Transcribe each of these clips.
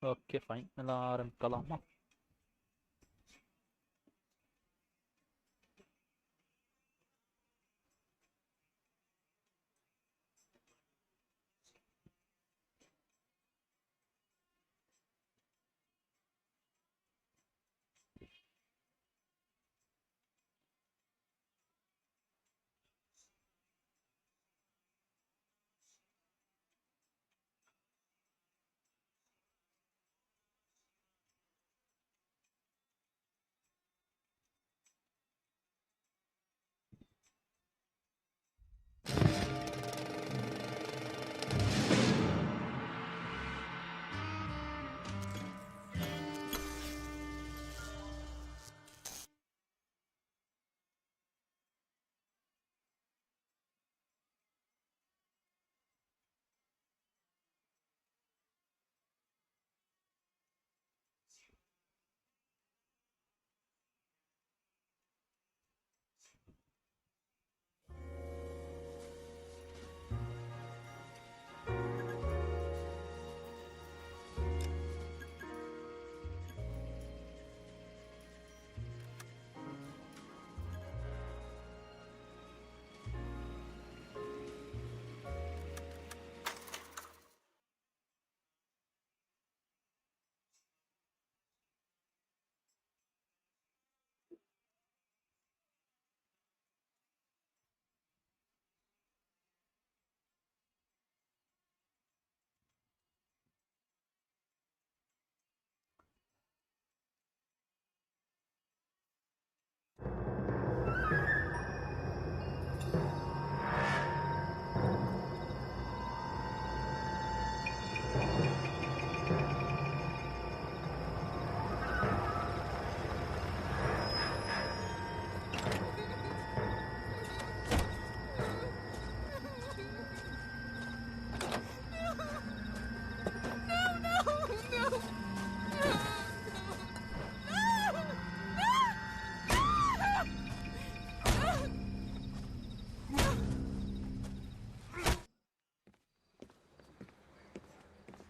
Ok, fine. Nella kalama.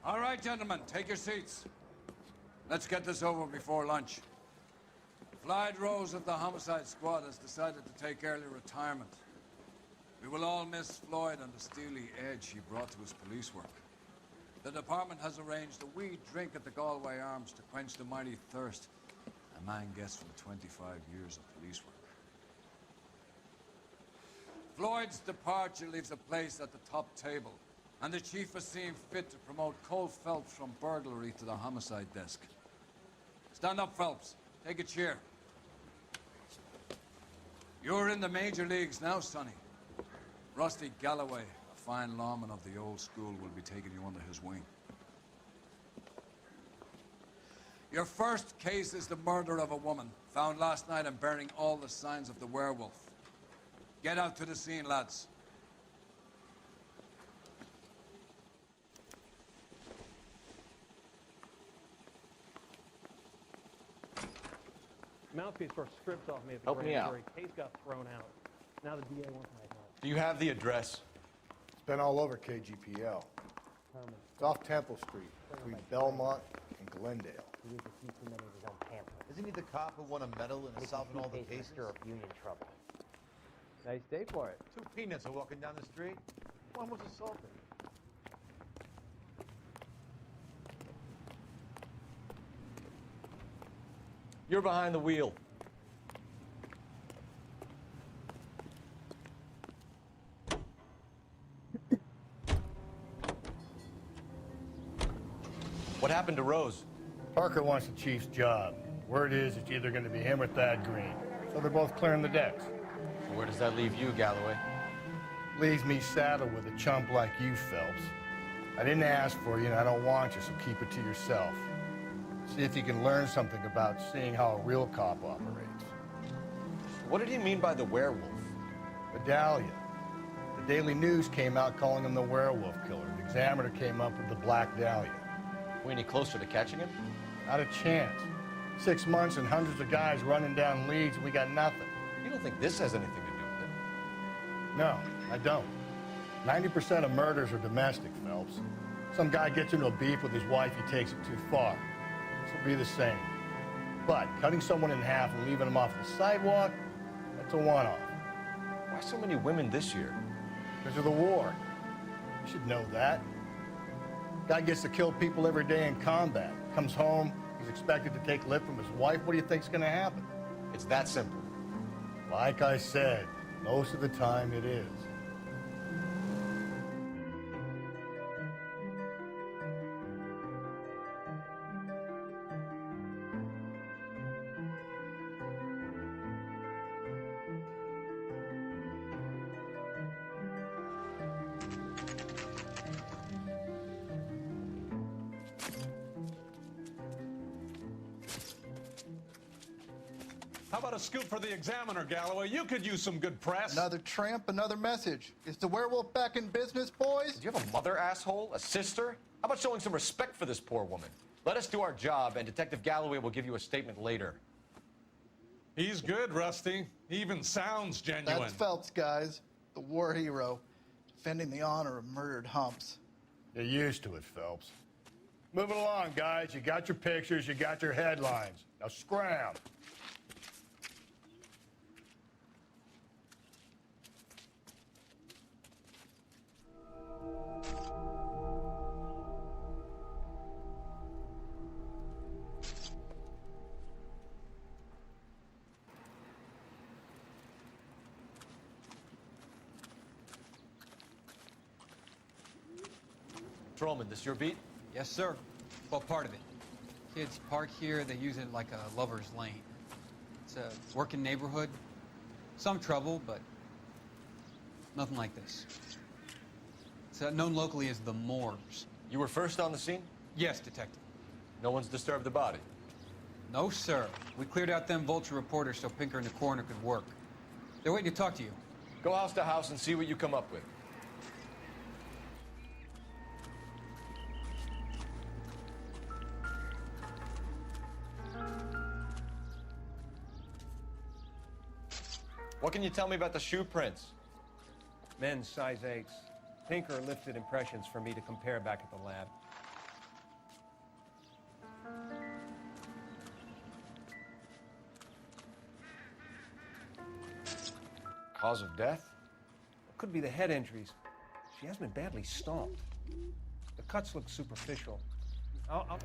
All right, gentlemen, take your seats. Let's get this over before lunch. Floyd Rose of the homicide squad has decided to take early retirement. We will all miss Floyd and the steely edge he brought to his police work. The department has arranged a wee drink at the Galway Arms to quench the mighty thirst a man gets from 25 years of police work. Floyd's departure leaves a place at the top table, and the chief has seen fit to promote Cole Phelps from burglary to the homicide desk. Stand up, Phelps. Take a chair. You're in the major leagues now, Sonny. Rusty Galloway, a fine lawman of the old school, will be taking you under his wing. Your first case is the murder of a woman, found last night and bearing all the signs of the werewolf. Get out to the scene, lads. Mouthpiece sort of stripped off me at the Help me grand out. jury. Case got thrown out. Now the DA wants my help. Do you have the address? It's been all over KGPL. It's off Temple Street, between Belmont and Glendale. He needs to keep too many of his own pamphlet. Isn't he the cop who won a medal and is solving all the cases? Stir up union trouble. Nice day for it. Two peanuts are walking down the street. One was assaulted. You're behind the wheel. What happened to Rose? Parker wants the chief's job. Word is it's either going to be him or Thad Green. So they're both clearing the decks. Where does that leave you, Galloway? Leaves me saddled with a chump like you, Phelps. I didn't ask for you and I don't want you, so keep it to yourself. See if you can learn something about seeing how a real cop operates. What did he mean by the werewolf? Vidalia. The Daily News came out calling him the werewolf killer. The Examiner came up with the Black Dahlia. We any closer to catching him? Not a chance. 6 months and hundreds of guys running down leads and we got nothing. You don't think this has anything to do with it? No, I don't. 90% of murders are domestic, Phelps. Some guy gets into a beef with his wife, he takes it too far. This will be the same. But cutting someone in half and leaving them off the sidewalk, that's a one-off. Why so many women this year? Because of the war. You should know that. Guy gets to kill people every day in combat. Comes home, he's expected to take lip from his wife. What do you think's gonna happen? It's that simple. Like I said, most of the time it is. How about a scoop for the Examiner, Galloway? You could use some good press. Another tramp, another message. Is the werewolf back in business, boys? Do you have a mother, asshole? A sister? How about showing some respect for this poor woman? Let us do our job, and Detective Galloway will give you a statement later. He's good, Rusty. He even sounds genuine. That's Phelps, guys. The war hero. Defending the honor of murdered humps. You're used to it, Phelps. Moving along, guys. You got your pictures, you got your headlines. Now scram. Patrolman, this your beat? Yes, sir. Well, part of it. Kids park here, they use it like a lover's lane. It's a working neighborhood. Some trouble, but nothing like this. It's known locally as the Moors. You were first on the scene? Yes, detective. No one's disturbed the body? No, sir. We cleared out them vulture reporters so Pinker and the coroner could work. They're waiting to talk to you. Go house to house and see what you come up with. What can you tell me about the shoe prints? Men's size 8s. Pinker lifted impressions for me to compare back at the lab. Cause of death? Could be the head injuries. She has been badly stomped. The cuts look superficial.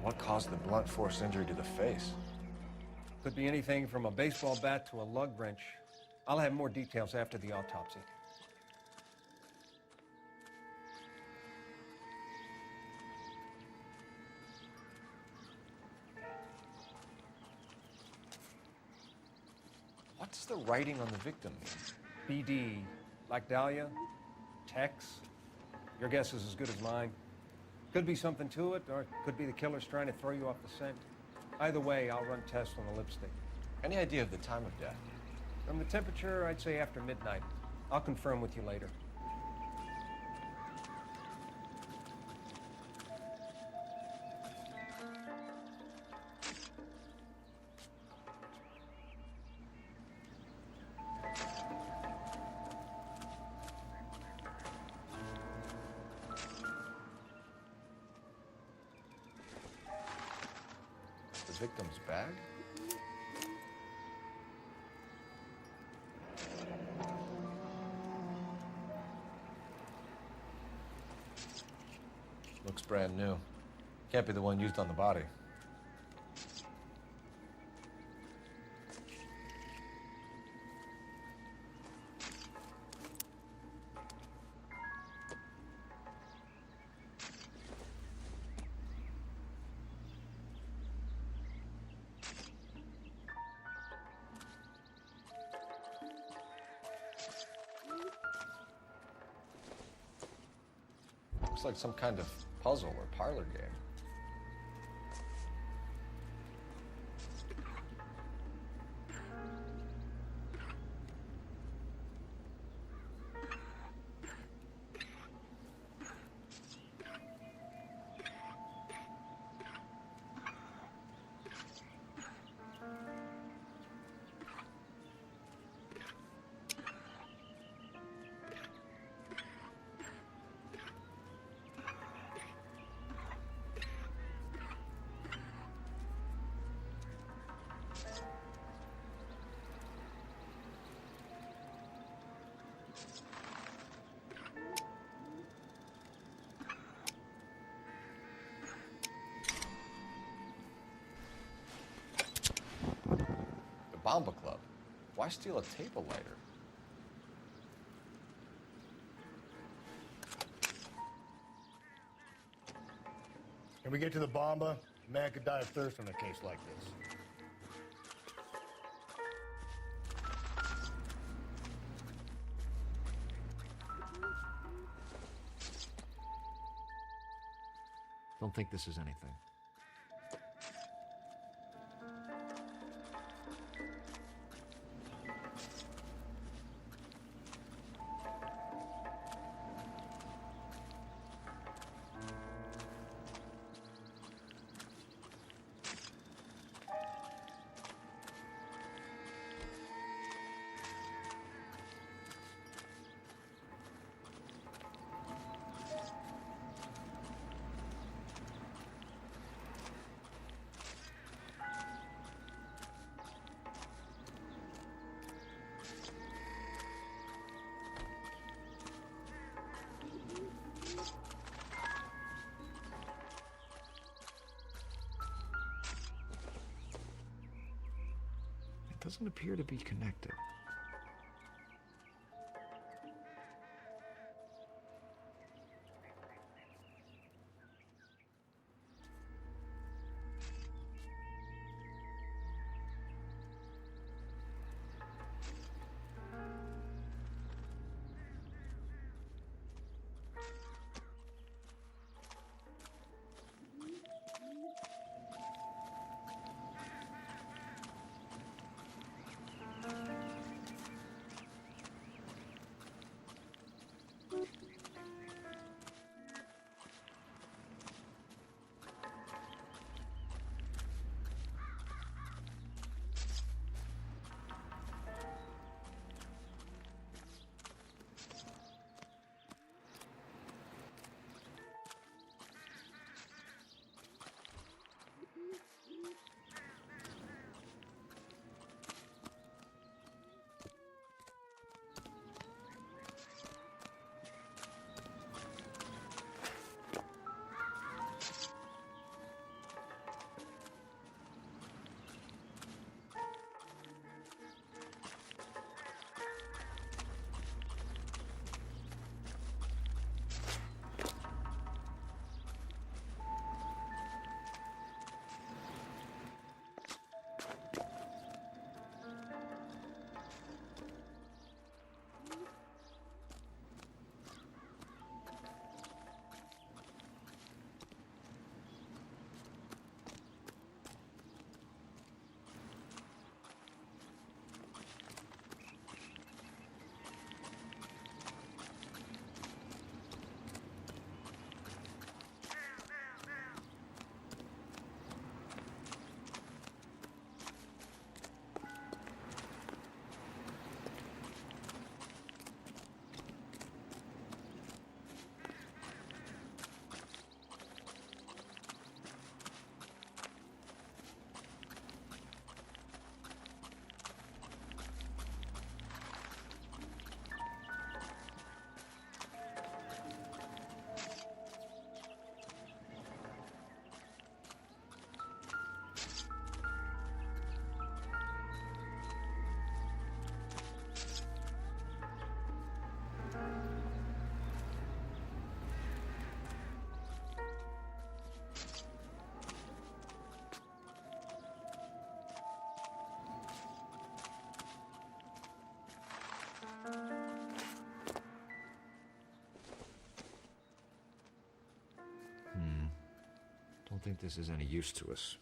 What caused the blunt force injury to the face? Could be anything from a baseball bat to a lug wrench. I'll have more details after the autopsy. What's the writing on the victim mean? BD, like Dahlia, Tex. Your guess is as good as mine. Could be something to it, or it could be the killer's trying to throw you off the scent. Either way, I'll run tests on the lipstick. Any idea of the time of death? From the temperature, I'd say after midnight. I'll confirm with you later. The victim's bag? Looks brand new. Can't be the one used on the body. Looks like some kind of puzzle or parlor game. Bomba Club. Why steal a table lighter? Can we get to the Bomba? A man could die of thirst in a case like this. Don't think this is anything. It doesn't appear to be connected. Don't think this is any use to us.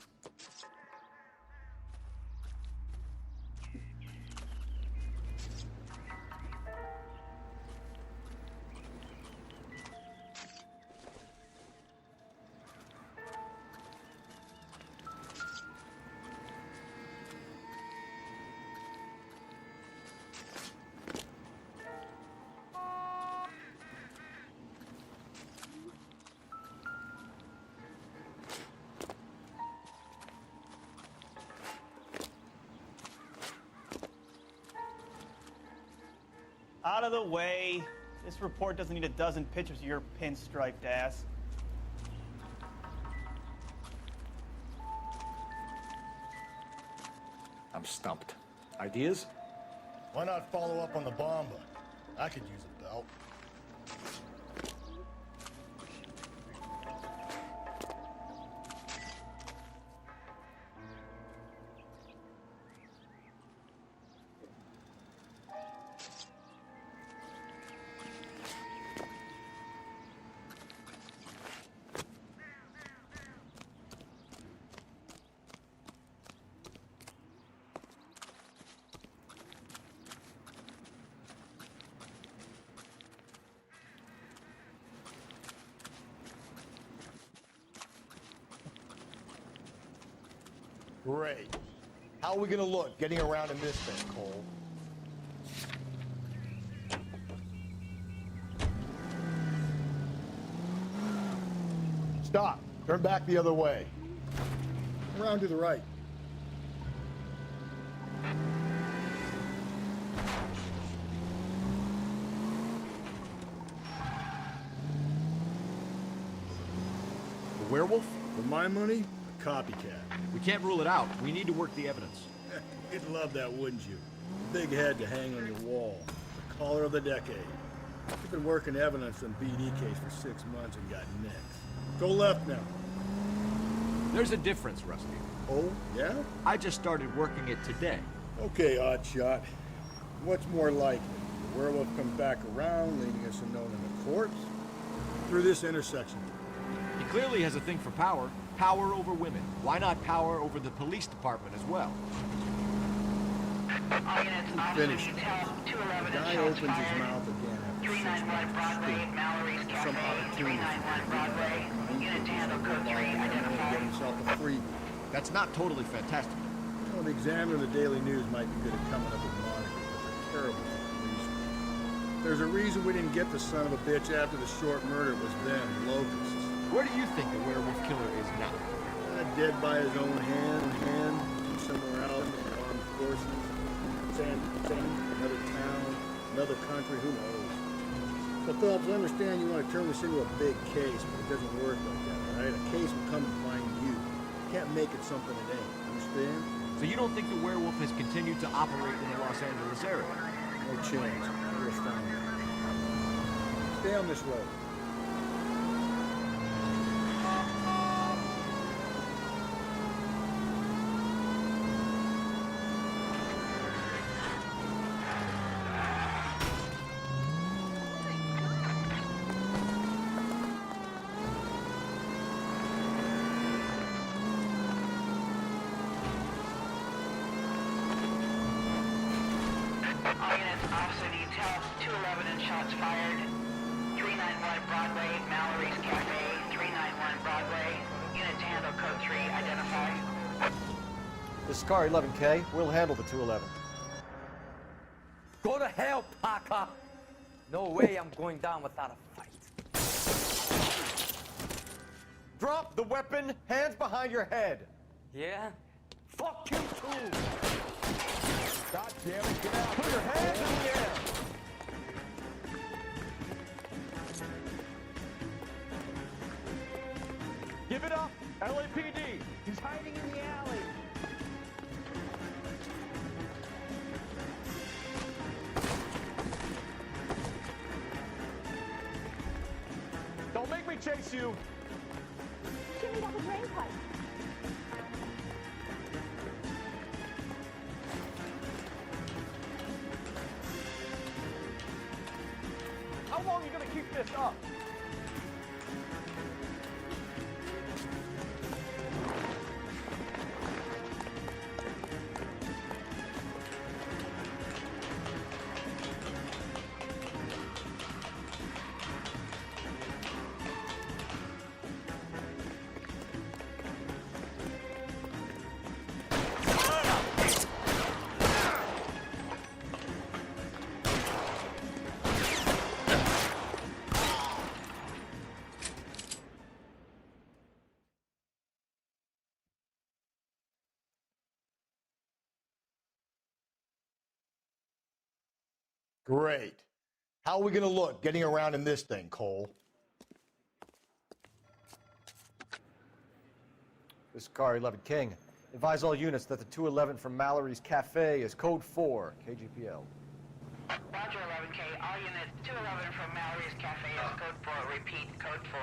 Out of the way. This report doesn't need a dozen pictures of your pinstriped ass. I'm stumped. Ideas? Why not follow up on the bomba? I could use a belt. Great. How are we gonna look getting around in this thing, Cole? Stop. Turn back the other way. Around to the right. The werewolf? For my money, a copycat. We can't rule it out. We need to work the evidence. You'd love that, wouldn't you? Big head to hang on your wall. The caller of the decade. You've been working evidence on BD case for 6 months and got nicks. Go left now. There's a difference, Rusty. Oh, yeah? I just started working it today. Okay, oddshot. What's more likely? The werewolf comes back around, leaving us unknown in the corpse? Through this intersection. He clearly has a thing for power. Power over women. Why not power over the police department as well? Finish. The guy opens his mouth again after 6 months. Some opportunity to get himself a freebie. That's not totally fantastic. Well, the Examiner and the Daily News might be good at coming up with monikers, but they're terrible for police. There's a reason we didn't get the son of a bitch after the short murder was them, locusts. Where do you think the werewolf killer is now? Dead by his own hand, somewhere else in the armed forces. Another town, another country, who knows? So, Phelps, I understand you want to turn this into a big case, but it doesn't work like that, all right? A case will come and find you. You can't make it something it ain't, understand? So you don't think the werewolf has continued to operate in the Los Angeles area? No chance. We'll find it. Stay on this road. Officer detail, 211 and shots fired. 391 Broadway, Mallory's Cafe, 391 Broadway. Unit to handle code 3, identify. This is car 11K. We'll handle the 211. Go to hell, Parker! No way I'm going down without a fight. Drop the weapon, hands behind your head. Yeah? Fuck you too! God damn it, get out. Put your hands in the air. Give it up, LAPD. He's hiding in the alley. Don't make me chase you. Jimmy got the drain pipe. How long are you gonna keep this up? Great. How are we gonna look getting around in this thing, Cole? This is car 11 King. Advise all units that the 211 from Mallory's Cafe is code 4, KGPL. Roger, 11K. All units, 211 from Mallory's Cafe is code 4. Repeat, code 4.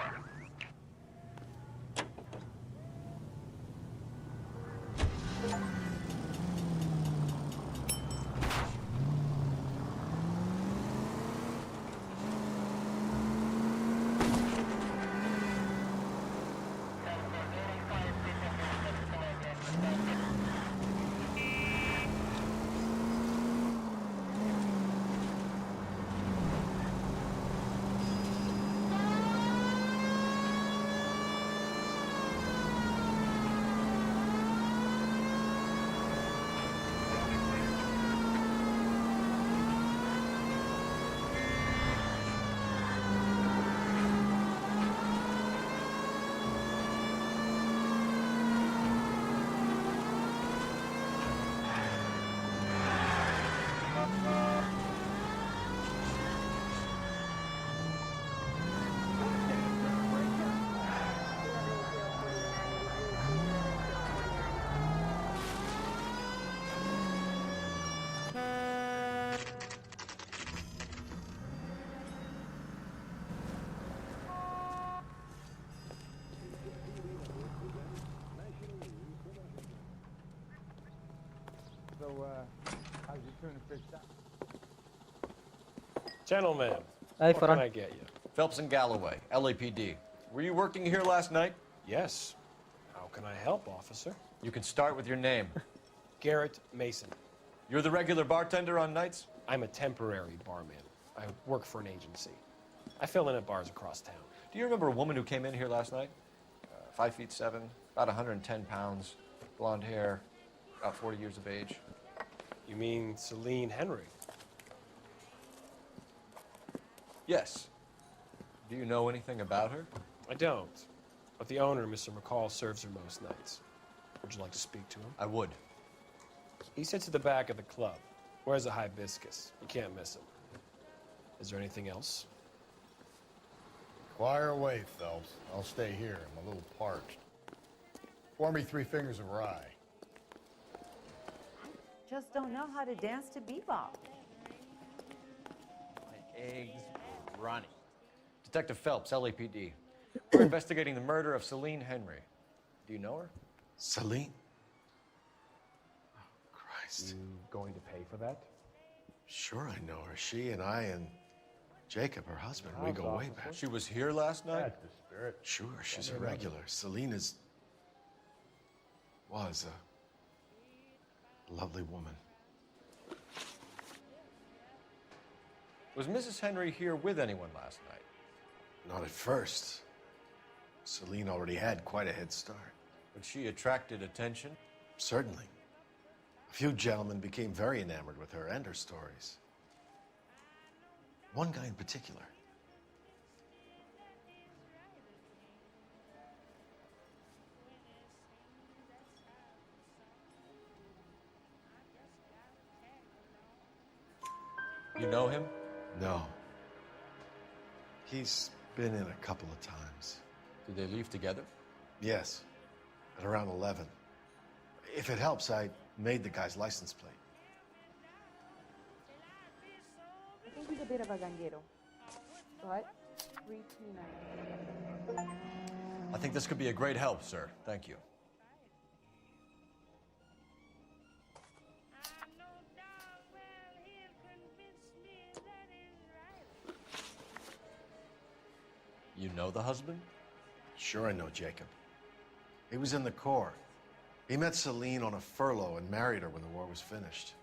So, how's your tuna fish out? Gentlemen, Hey, what can I get you? Phelps and Galloway, LAPD. Were you working here last night? Yes. How can I help, officer? You can start with your name. Garrett Mason. You're the regular bartender on nights? I'm a temporary barman. I work for an agency. I fill in at bars across town. Do you remember a woman who came in here last night? 5'7", about 110 pounds, blonde hair, about 40 years of age. You mean Celine Henry? Yes. Do you know anything about her? I don't. But the owner, Mr. McCall, serves her most nights. Would you like to speak to him? I would. He sits at the back of the club. Wears a hibiscus. You can't miss him. Is there anything else? Fire away, Phelps. I'll stay here. I'm a little parched. Pour me 3 fingers of rye. Just don't know how to dance to bebop. My eggs are running. Detective Phelps, LAPD. We're investigating the murder of Celine Henry. Do you know her? Celine? Oh, Christ. You going to pay for that? Sure I know her. She and I and Jacob, her husband, we go way back. She was here last night? That's the spirit. Sure, she's a regular. Celine was a lovely woman. Was Mrs. Henry here with anyone last night? Not at first. Celine already had quite a head start. But she attracted attention? Certainly. A few gentlemen became very enamored with her and her stories. One guy in particular. You know him? No. He's been in a couple of times. Did they leave together? Yes, at around 11. If it helps, I made the guy's license plate. I think he's a bit of a ganguero, but 329. I think this could be a great help, sir. Thank you. You know the husband? Sure I know Jacob. He was in the Corps. He met Celine on a furlough and married her when the war was finished.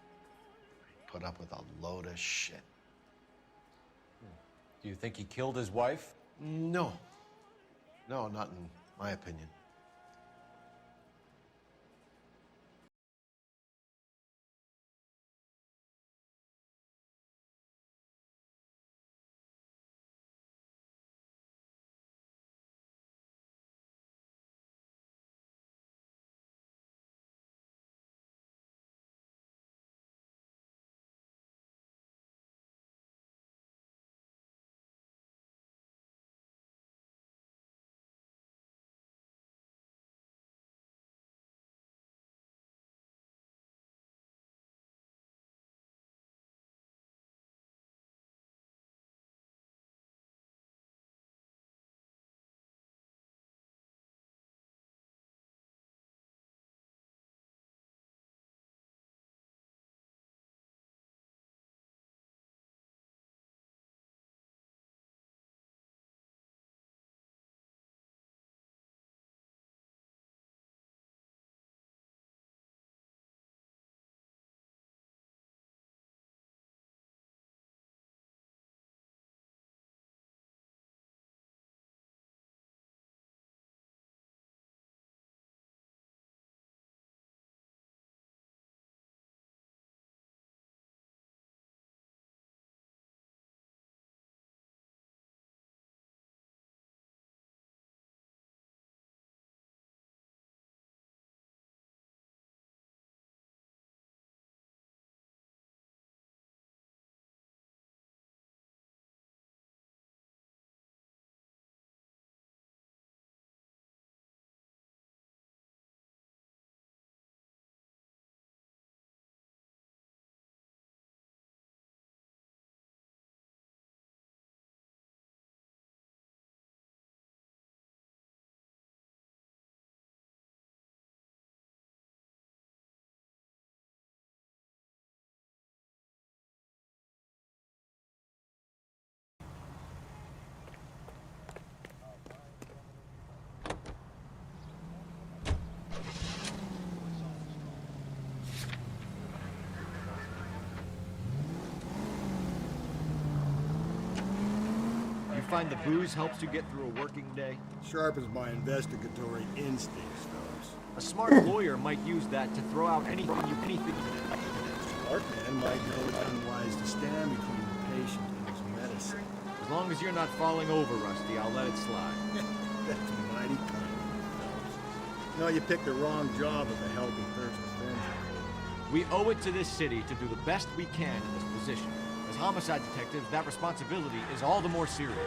He put up with a load of shit. Do you think he killed his wife? No. No, not in my opinion. find the booze helps you get through a working day? Sharpens my investigatory instincts, fellas. A smart lawyer might use that to throw out anything you Smart man might know it's unwise to stand between the patient and his medicine. As long as you're not falling over, Rusty, I'll let it slide. That's mighty kind of you, fellas. No, you picked the wrong job at the Helping Thirsty Friends. We owe it to this city to do the best we can in this position. As homicide detectives, that responsibility is all the more serious.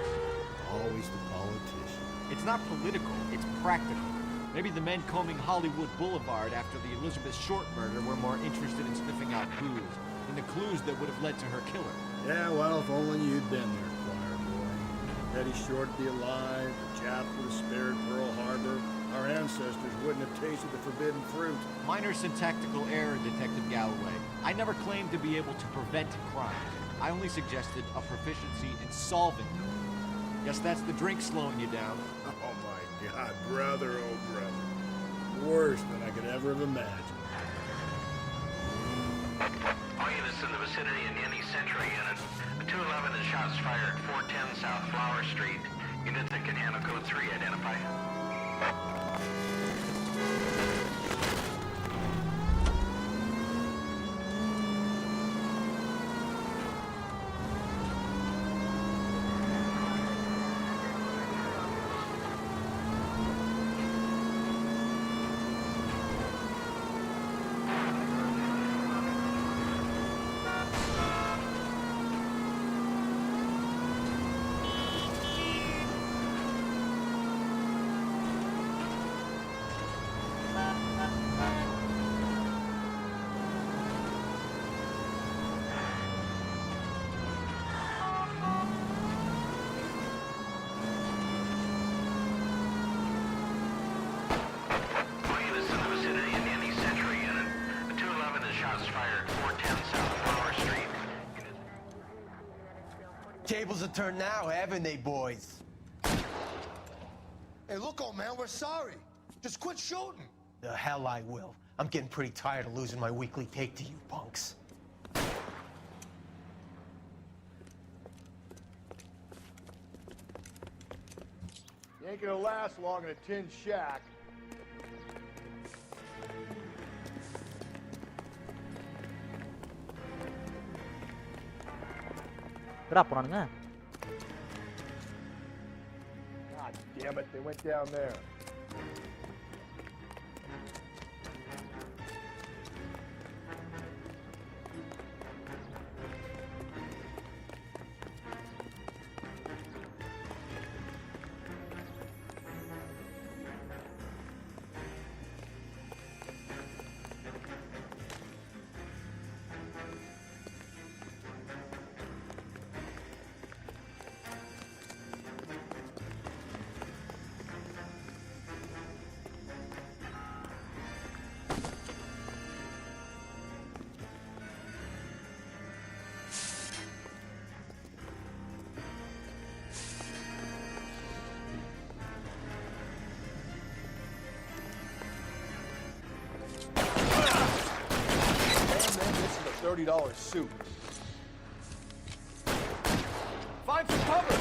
Always the politician. It's not political, it's practical. Maybe the men combing Hollywood Boulevard after the Elizabeth Short murder were more interested in sniffing out booze than the clues that would have led to her killer. Yeah, well, if only you'd been there, choir boy. Eddie Short be alive, the Jap would have spared Pearl Harbor. Our ancestors wouldn't have tasted the forbidden fruit. Minor syntactical error, Detective Galloway. I never claimed to be able to prevent crime. I only suggested a proficiency in solving them. Guess that's the drink slowing you down. Oh my God, brother, oh brother. Worse than I could ever have imagined. All units in the vicinity in any Century unit. A 211 is shots fired, 410 South Flower Street. Units that can handle code 3 identify. Tables have turned now, haven't they, boys? Hey, look, old man, we're sorry. Just quit shooting. The hell I will. I'm getting pretty tired of losing my weekly take to you punks. You ain't gonna last long in a tin shack. என்னடா போறானுங்க? God damn it, they went down there. $30 suit. Find some cover!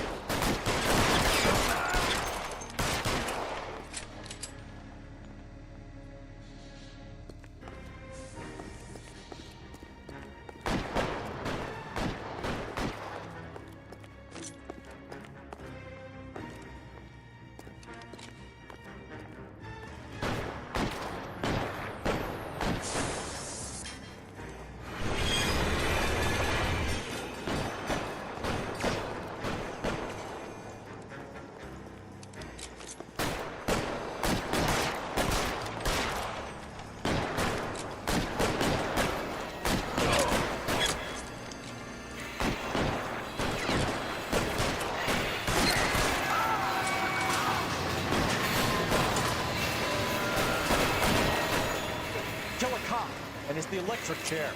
And it's the electric chair.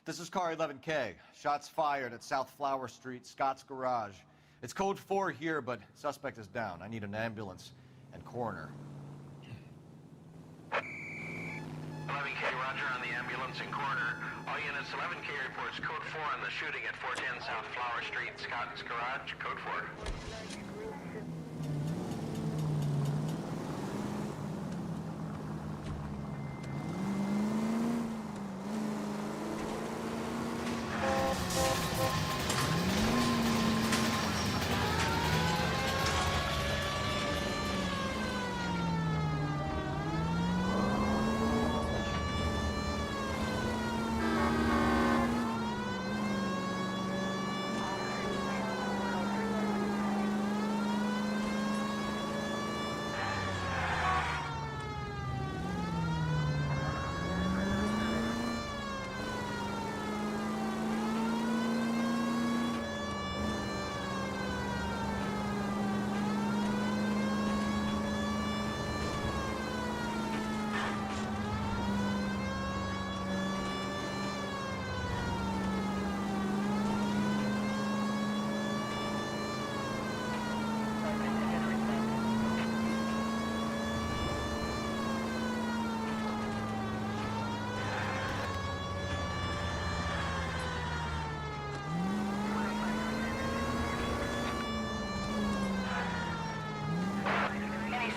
This is car 11K. Shots fired at South Flower Street, Scott's Garage. It's code 4 here, but suspect is down. I need an ambulance and coroner. 11K, roger on the ambulance and coroner. All units, 11K reports code 4 on the shooting at 410 South Flower Street, Scott's Garage, code 4.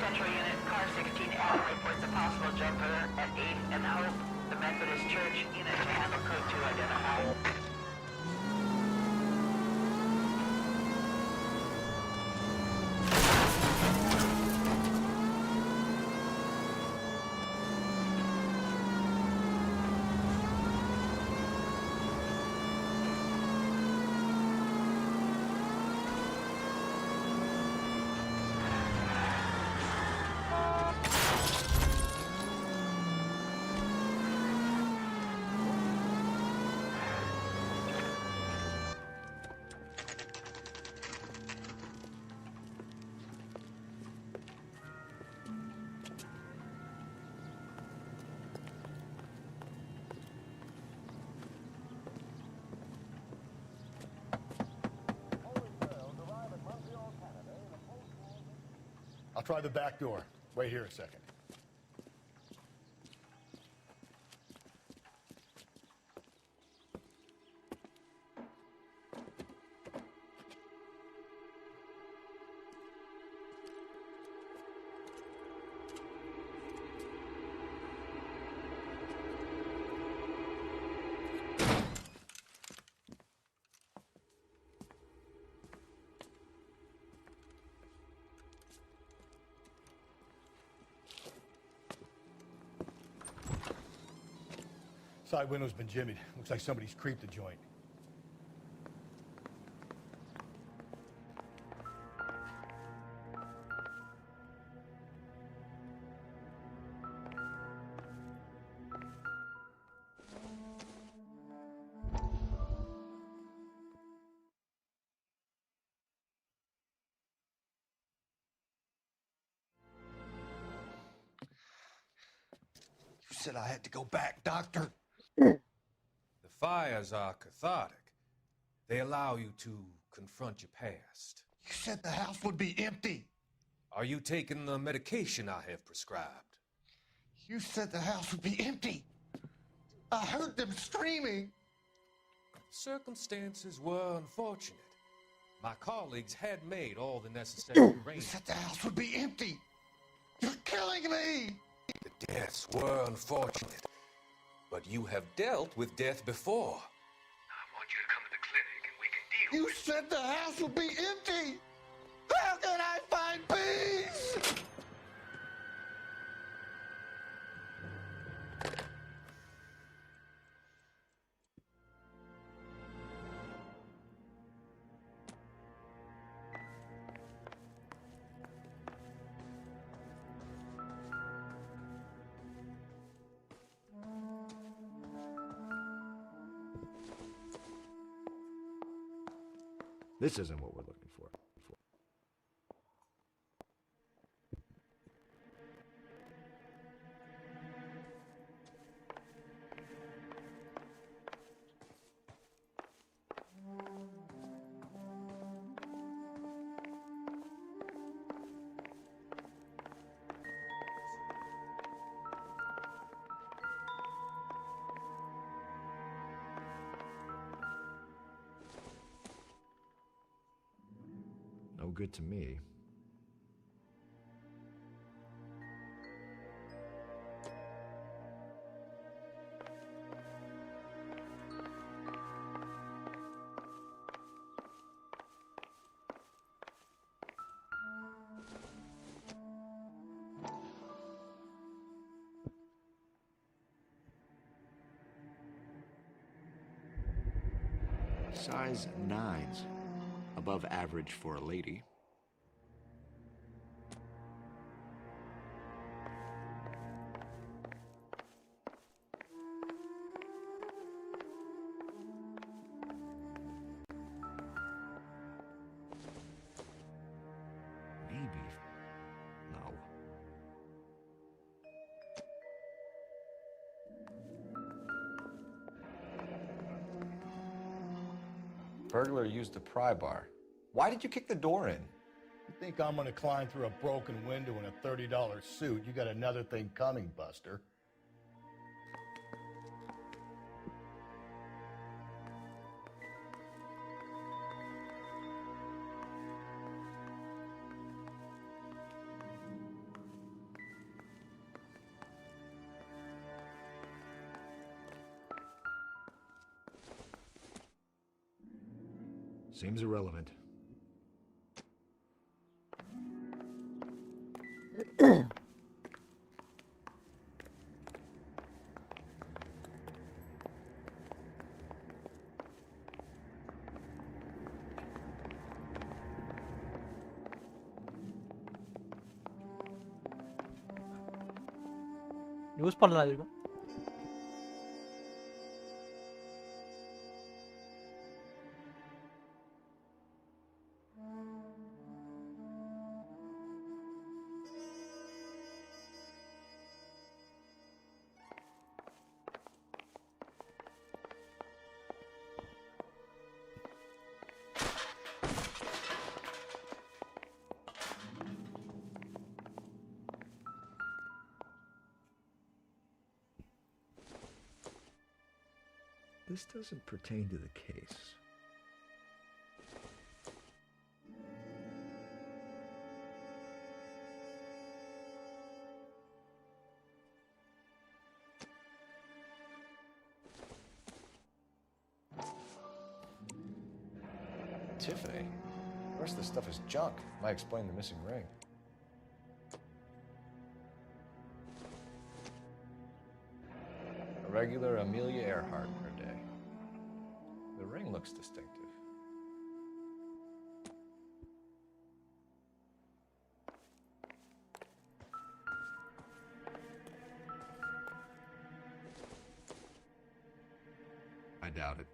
Central Unit, Car 16L reports a possible jumper at 8th and Hope, the Methodist Church. Unit to handle code 2 identified. I'll try the back door. Wait here a second. Side window's been jimmied. Looks like somebody's creeped the joint. You said I had to go back, Doctor. The fires are cathartic. They allow you to confront your past. You said the house would be empty. Are you taking the medication I have prescribed? You said the house would be empty. I heard them screaming. Circumstances were unfortunate. My colleagues had made all the necessary You arrangements. said the house would be empty. You're killing me. The deaths were unfortunate, but you have dealt with death before. I want you to come to the clinic and we can deal You with it. said the house would be empty. How can I find peace? This isn't what we're looking for. good to me. Size 9s, above average for a lady. Maybe. No. Burglar used a pry bar. Why did you kick the door in? You think I'm gonna climb through a broken window in a $30 suit? You got another thing coming, Buster. Seems irrelevant. Use பண்ணலாம் இருக்கும். This doesn't pertain to the case. Tiffany? The rest of this stuff is junk. Might explain the missing ring. A regular Amelia Earhart per day. The ring looks distinctive. I doubt it.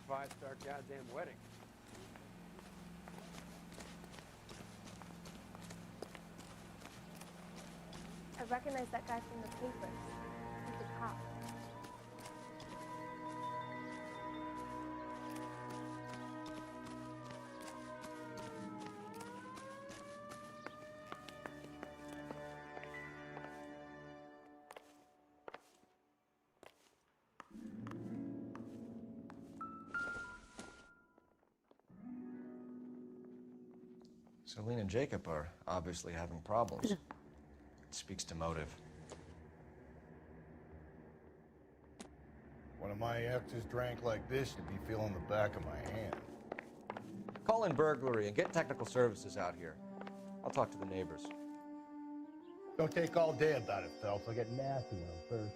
Five-star goddamn wedding. I recognize that guy from the papers. He's a cop. Celine and Jacob are obviously having problems. It speaks to motive. One of my exes drank like this, you'd be feeling the back of my hand. Call in burglary and get technical services out here. I'll talk to the neighbors. Don't take all day about it, Phelps. I'll get nasty when I'm thirsty.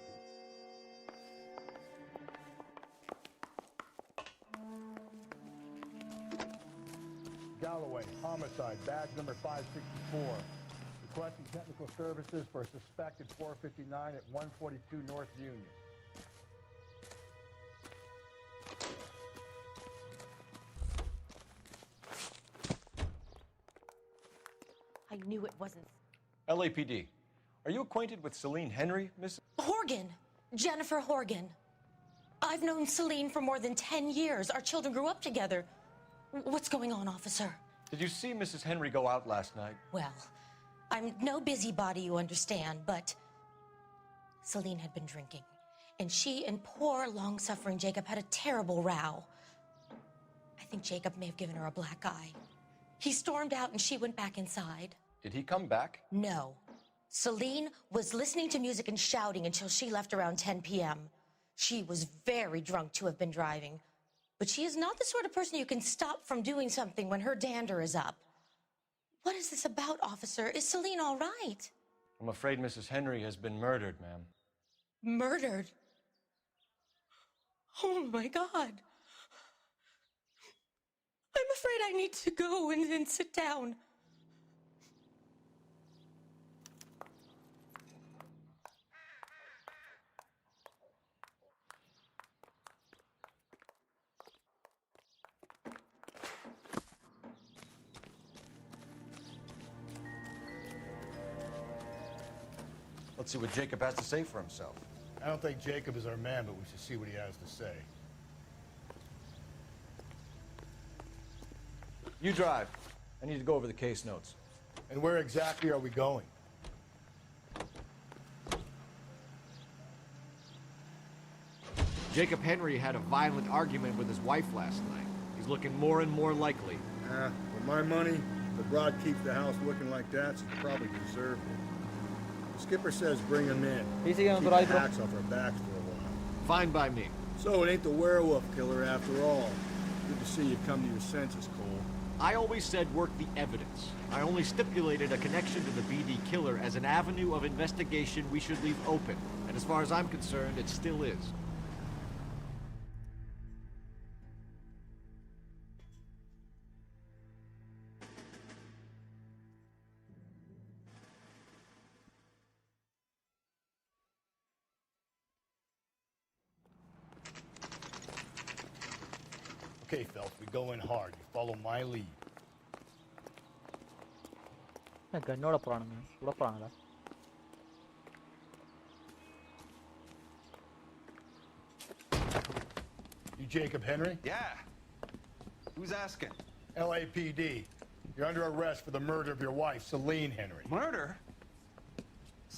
Galloway, homicide, badge number 564. Requesting technical services for a suspected 459 at 142 North Union. I knew it wasn't. LAPD, are you acquainted with Celine Henry, Miss? Horgan! Jennifer Horgan. I've known Celine for more than 10 years. Our children grew up together. What's going on, officer? Did you see Mrs. Henry go out last night? Well, I'm no busybody, you understand, but Celine had been drinking, and she and poor, long-suffering Jacob had a terrible row. I think Jacob may have given her a black eye. He stormed out, and she went back inside. Did he come back? No. Celine was listening to music and shouting until she left around 10 p.m. She was very drunk to have been driving. But she is not the sort of person you can stop from doing something when her dander is up. What is this about, officer? Is Celine all right? I'm afraid Mrs. Henry has been murdered, ma'am. Murdered? Oh, my God. I'm afraid I need to go and sit down. Let's see what Jacob has to say for himself. I don't think Jacob is our man, but we should see what he has to say. You drive. I need to go over the case notes. And where exactly are we going? Jacob Henry had a violent argument with his wife last night. He's looking more and more likely. For my money, the broad keeps the house looking like that, she probably deserved it. The skipper says bring him in. Keep the axe off our backs for a while. Fine by me. So it ain't the werewolf killer after all. Good to see you come to your senses, Cole. I always said work the evidence. I only stipulated a connection to the BD killer as an avenue of investigation we should leave open. And as far as I'm concerned, it still is. Okay, Phelps, we go in hard. You follow my lead. கண்ணோட போறானுங்க கூட போறாங்களா You Jacob Henry? Yeah. Who's asking? LAPD. You're under arrest for the murder of your wife, Celine Henry. Murder?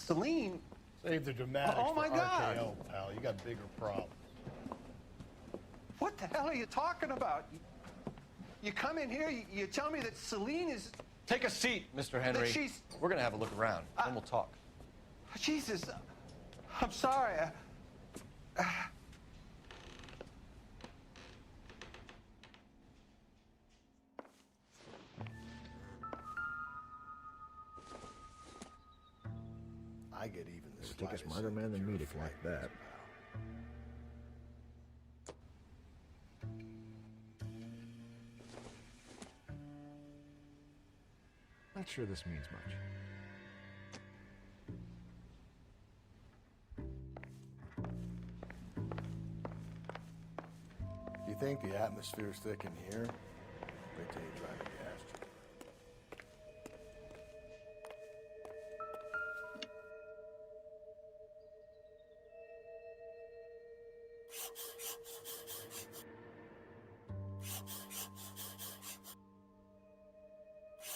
Celine? Save the dramatics Oh, my for God. RKO, pal. You got bigger problems. What the hell are you talking about? You come in here, you tell me that Celine is... Take a seat, Mr. Henry. That she's... We're gonna have a look around, then we'll talk. Jesus, I'm sorry. I get even the Take a smarter man than me to collect that. Not sure this means much. You think the atmosphere's thick in here? Wait till you try the gas chamber.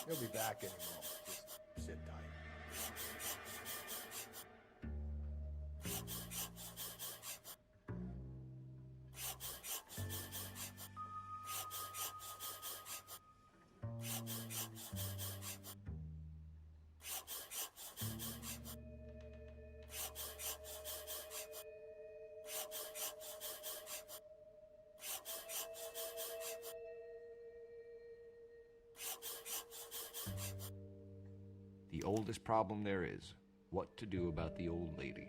He'll be back any moment. Just sit tight. The oldest problem there is, what to do about the old lady.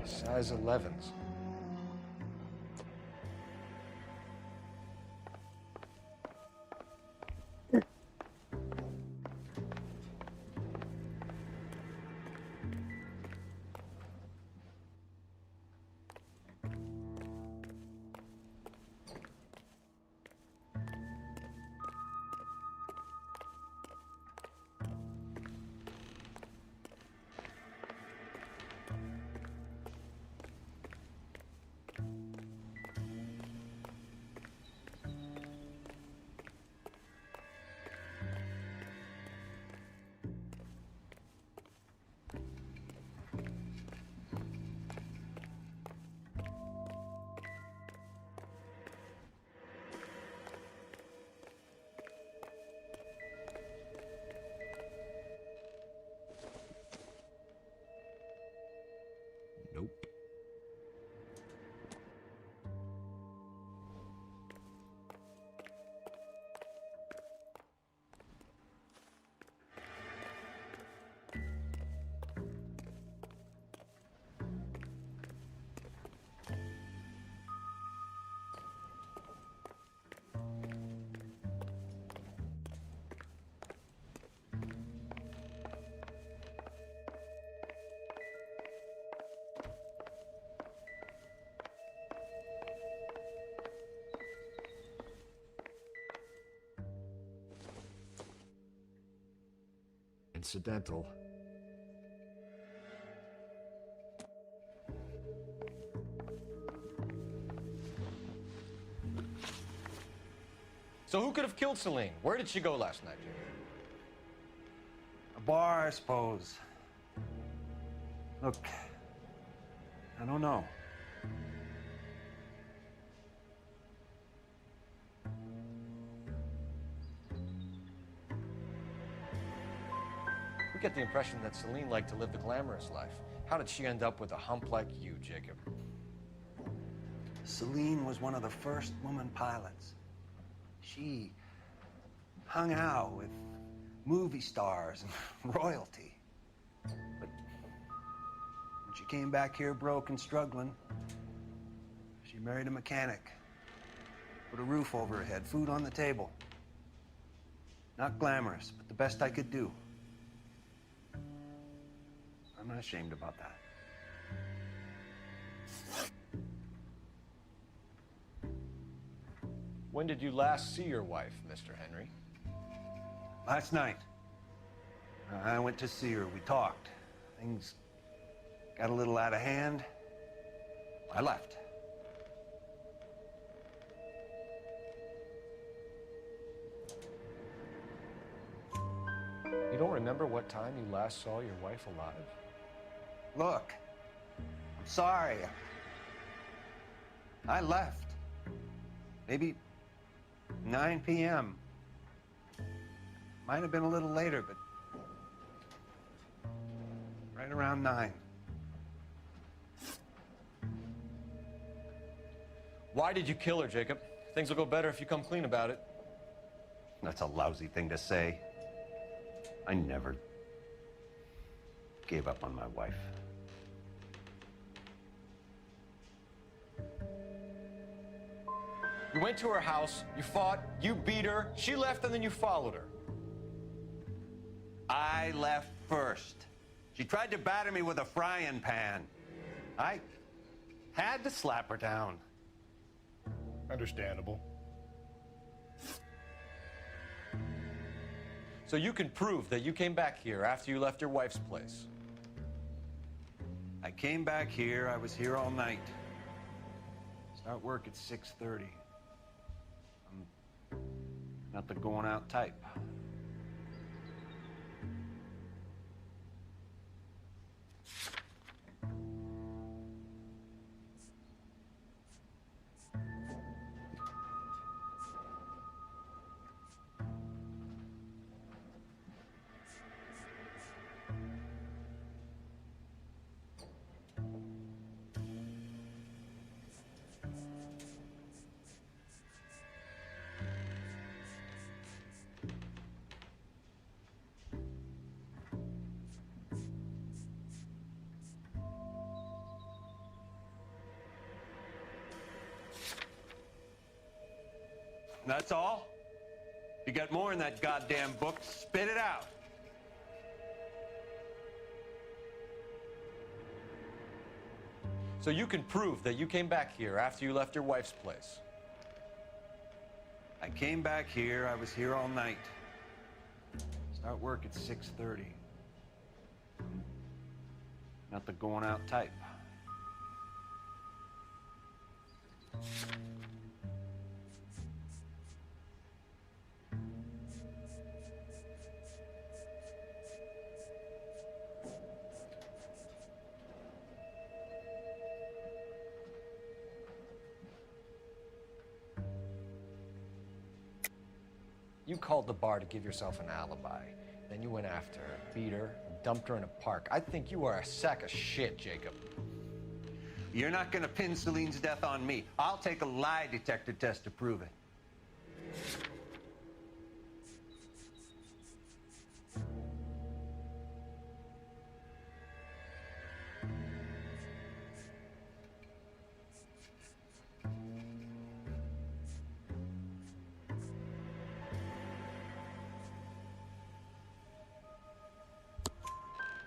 Size 11s. Nope. Incidental. So who could have killed Celine? Where did she go last night, Jimmy? A bar, I suppose. Look, I don't know. We get the impression that Celine liked to live the glamorous life. How did she end up with a hump like you, Jacob? Celine was one of the first woman pilots. She hung out with movie stars and royalty. But when she came back here broke and struggling, she married a mechanic. Put a roof over her head, food on the table. Not glamorous, but the best I could do. I'm not ashamed about that. When did you last see your wife, Mr. Henry? Last night. I went to see her. We talked. Things got a little out of hand. I left. You don't remember what time you last saw your wife alive? Look, I'm sorry. I left. Maybe 9 p.m. Might have been a little later, but right around 9. Why did you kill her, Jacob? Things will go better if you come clean about it. That's a lousy thing to say. I never gave up on my wife. You went to her house, you fought, you beat her, she left, and then you followed her. I left first. She tried to batter me with a frying pan. I had to slap her down. Understandable. So you can prove that you came back here after you left your wife's place. I came back here. I was here all night. Start work at 6:30. I'm not the going out type. That's all? You got more in that goddamn book, spit it out. So you can prove that you came back here after you left your wife's place. I came back here, I was here all night. Start work at 6:30. Not the going out type. You called the bar to give yourself an alibi. Then you went after her, beat her, and dumped her in a park. I think you are a sack of shit, Jacob. You're not gonna pin Celine's death on me. I'll take a lie detector test to prove it.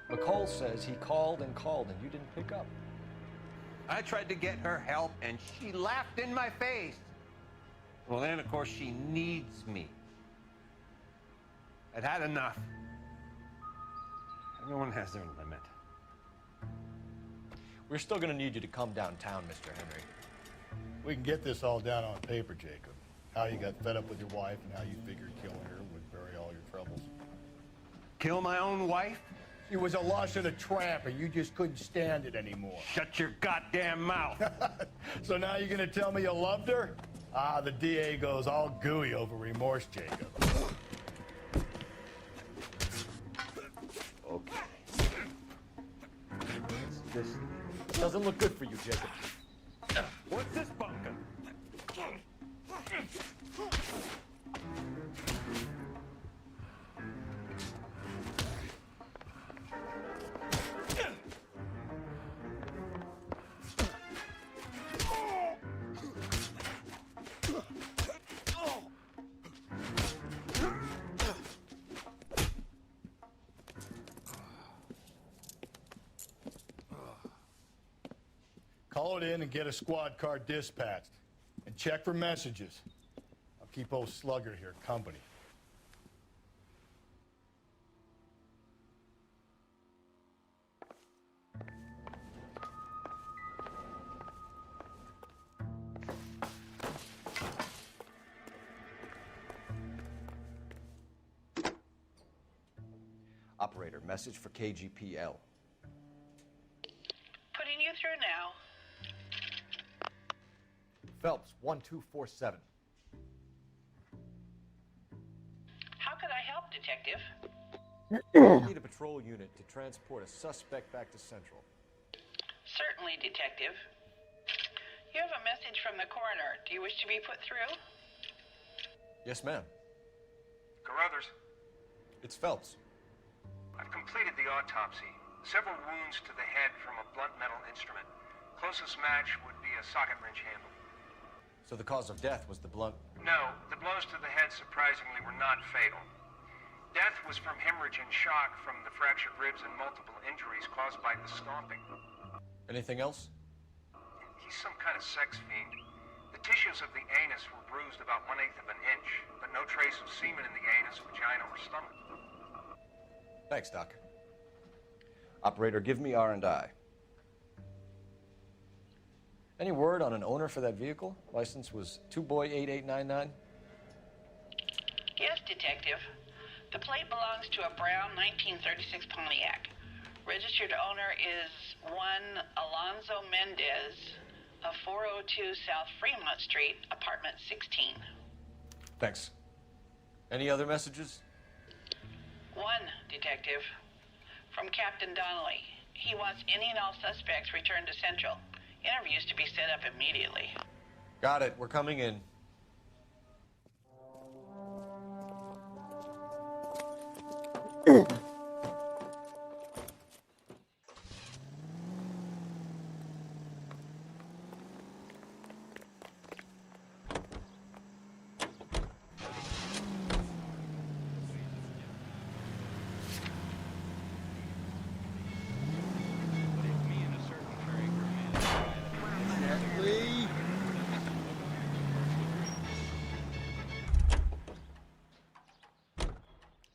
McCall says he called and called and you didn't pick up. I tried to get her help and she laughed in my face. Well, then, of course, she needs me. I'd had enough. Everyone has their limit. We're still gonna need you to come downtown, Mr. Henry. We can get this all down on paper, Jacob. How you got fed up with your wife and how you figured killing her would bury all your troubles. Kill my own wife? She was a lush and a tramp, and you just couldn't stand it anymore. Shut your goddamn mouth. So now you're gonna tell me you loved her? Ah, the DA goes all gooey over remorse, Jacob. Okay. This doesn't look good for you, Jacob. What's this bunker? Call it in and get a squad car dispatched. And check for messages. I'll keep old Slugger here company. Operator, message for KGPL. Putting you through now. Phelps, 1247. How could I help, Detective? I need a patrol unit to transport a suspect back to Central. Certainly, Detective. You have a message from the coroner. Do you wish to be put through? Yes, ma'am. Carruthers, It's Phelps. I've completed the autopsy. Several wounds to the head from a blunt metal instrument. Closest match would be a socket wrench handle. So the cause of death was the blunt. No, the blows to the head surprisingly were not fatal. Death was from hemorrhage and shock from the fractured ribs and multiple injuries caused by the stomping. Anything else? He's some kind of sex fiend. The tissues of the anus were bruised about 1/8 of an inch, but no trace of semen in the anus, vagina, or stomach. Thanks, Doc. Operator, give me R&I. Any word on an owner for that vehicle? License was 2boy8899. Yes, Detective. The plate belongs to a brown 1936 Pontiac. Registered owner is one Alonzo Mendez of 402 South Fremont Street, apartment 16. Thanks. Any other messages? One, Detective. From Captain Donnelly. He wants any and all suspects returned to Central. Interviews to be set up immediately. Got it. We're coming in.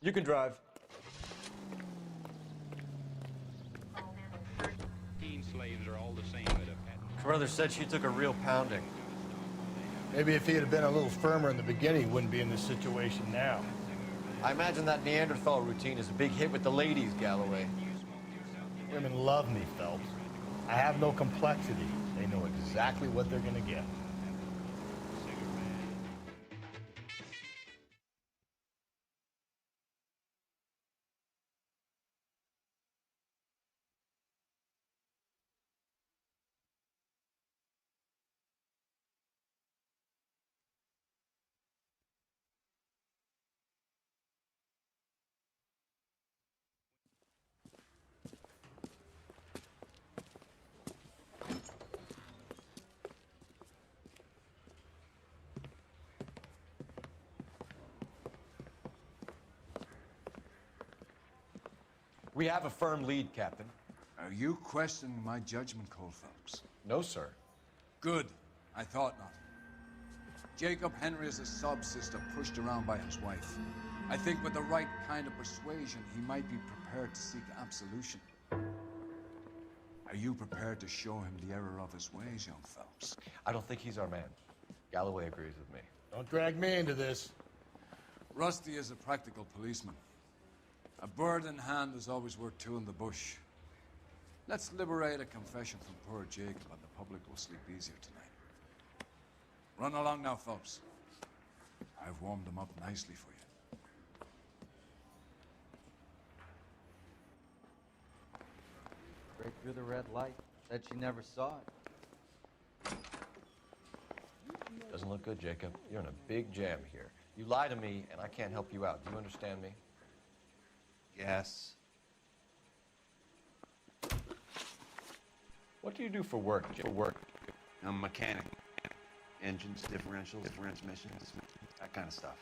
You can drive. Slaves are all the same at a pet. Carruthers said she took a real pounding. Maybe if he had been a little firmer in the beginning, he wouldn't be in this situation now. I imagine that Neanderthal routine is a big hit with the ladies, Galloway. Women love me, Phelps. I have no complexity. They know exactly what they're gonna get. We have a firm lead, Captain. Are you questioning my judgment, Cole Phelps? No, sir. Good. I thought not. Jacob Henry is a sub-sister pushed around by his wife. I think with the right kind of persuasion, he might be prepared to seek absolution. Are you prepared to show him the error of his ways, young Phelps? I don't think he's our man. Galloway agrees with me. Don't drag me into this. Rusty is a practical policeman. A bird in hand is always worth two in the bush. Let's liberate a confession from poor Jacob, and the public will sleep easier tonight. Run along now, Phelps. I've warmed them up nicely for you. Break through the red light. Said she never saw it. Doesn't look good, Jacob. You're in a big jam here. You lie to me, and I can't help you out. Do you understand me? Yes. What do you do for work, I'm a mechanic. Engines, differentials, transmissions, that kind of stuff.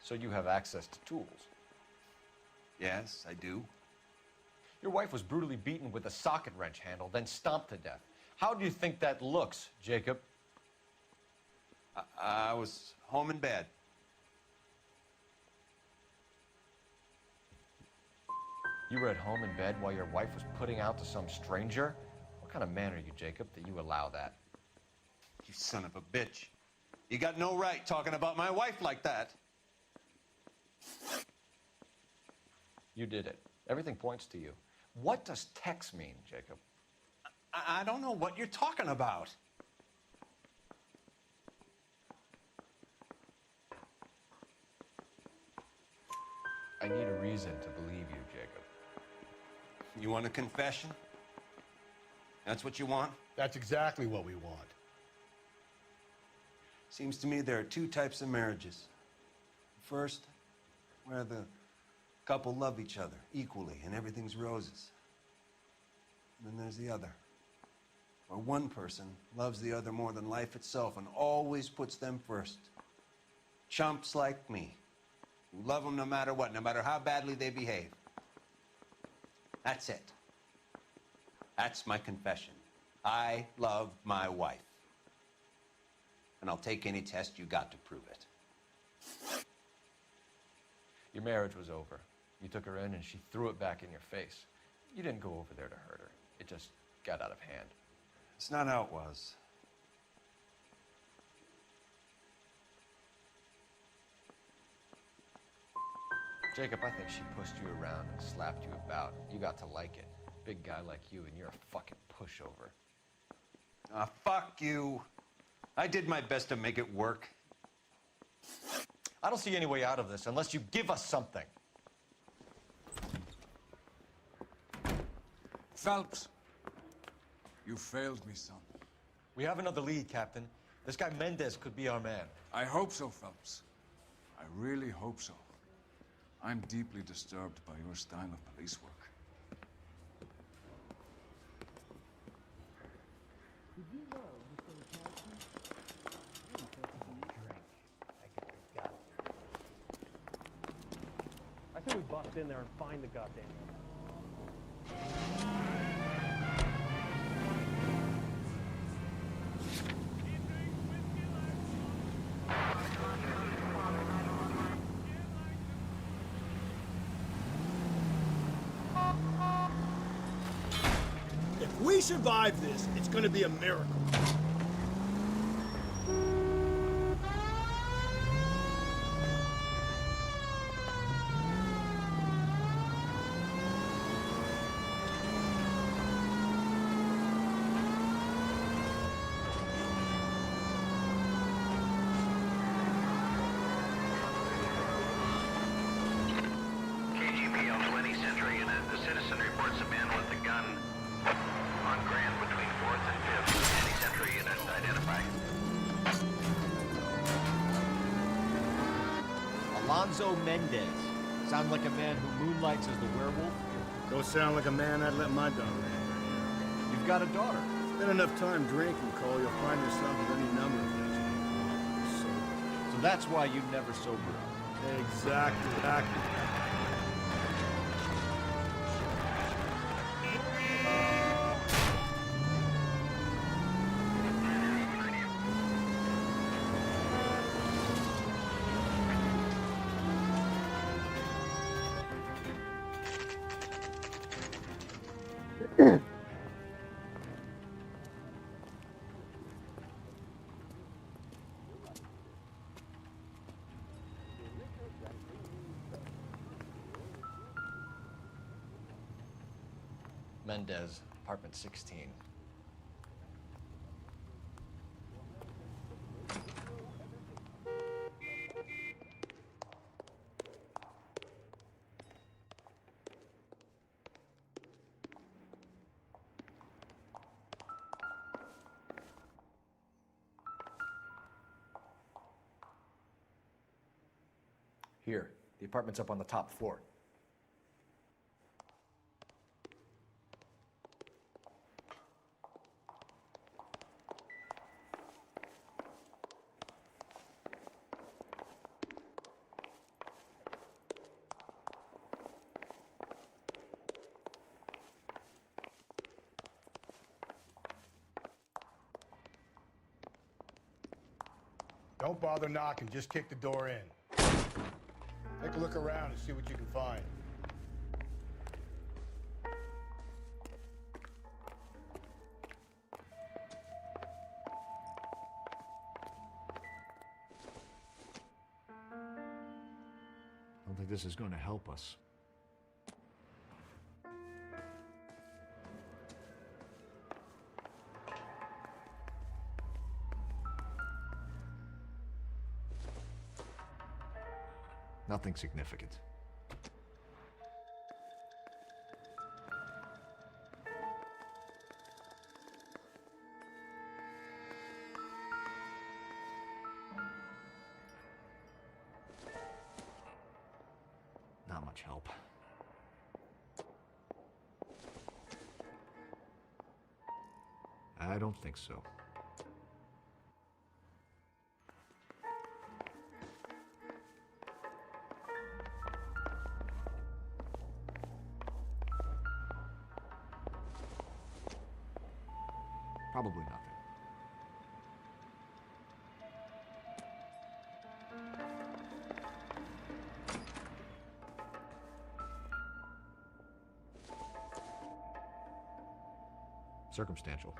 So you have access to tools? Yes, I do. Your wife was brutally beaten with a socket wrench handle, then stomped to death. How do you think that looks, Jacob? I was home in bed. You were at home in bed while your wife was putting out to some stranger? What kind of man are you, Jacob, that you allow that? You son of a bitch. You got no right talking about my wife like that. You did it. Everything points to you. What does tex mean, Jacob? I don't know what you're talking about. I need a reason to believe you, Jacob. You want a confession? That's what you want? That's exactly what we want. Seems to me there are two types of marriages. First, where the couple love each other equally and everything's roses. And then there's the other, where one person loves the other more than life itself and always puts them first. Chumps like me, who love them no matter what, no matter how badly they behave. That's it. That's my confession. I love my wife. And I'll take any test you got to prove it. Your marriage was over. You took her in and she threw it back in your face. You didn't go over there to hurt her. It just got out of hand. It's not how it was. Jacob, I think she pushed you around and slapped you about. You got to like it. Big guy like you, and you're a fucking pushover. Ah, fuck you. I did my best to make it work. I don't see any way out of this unless you give us something. Phelps, you failed me, son. We have another lead, Captain. This guy Mendez could be our man. I hope so, Phelps. I really hope so. I'm deeply disturbed by your style of police work. I think we bust in there and find the goddamn. we survive this, it's gonna be a miracle. 𝒂𝒊𝒍𝒆. Sound like a man who moonlights as the werewolf? Don't sound like a man I'd let my daughter in. You've got a daughter. Spend enough time drinking, Cole, you'll find yourself with any number of things. So that's why you never sober up. Exactly. Mendez, apartment 16. Here, the apartment's up on the top floor. Don't bother knocking, just kick the door in. Take a look around and see what you can find. I don't think this is going to help us. Nothing significant. Not much help. I don't think so. Probably nothing. Circumstantial.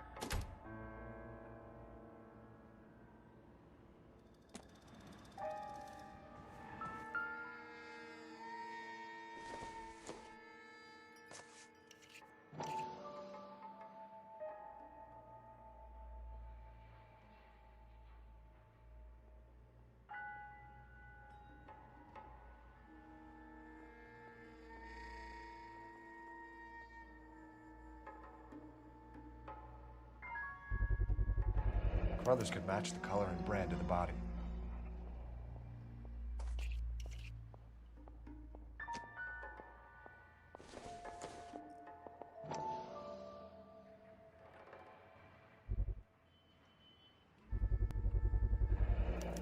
Brothers could match the color and brand of the body.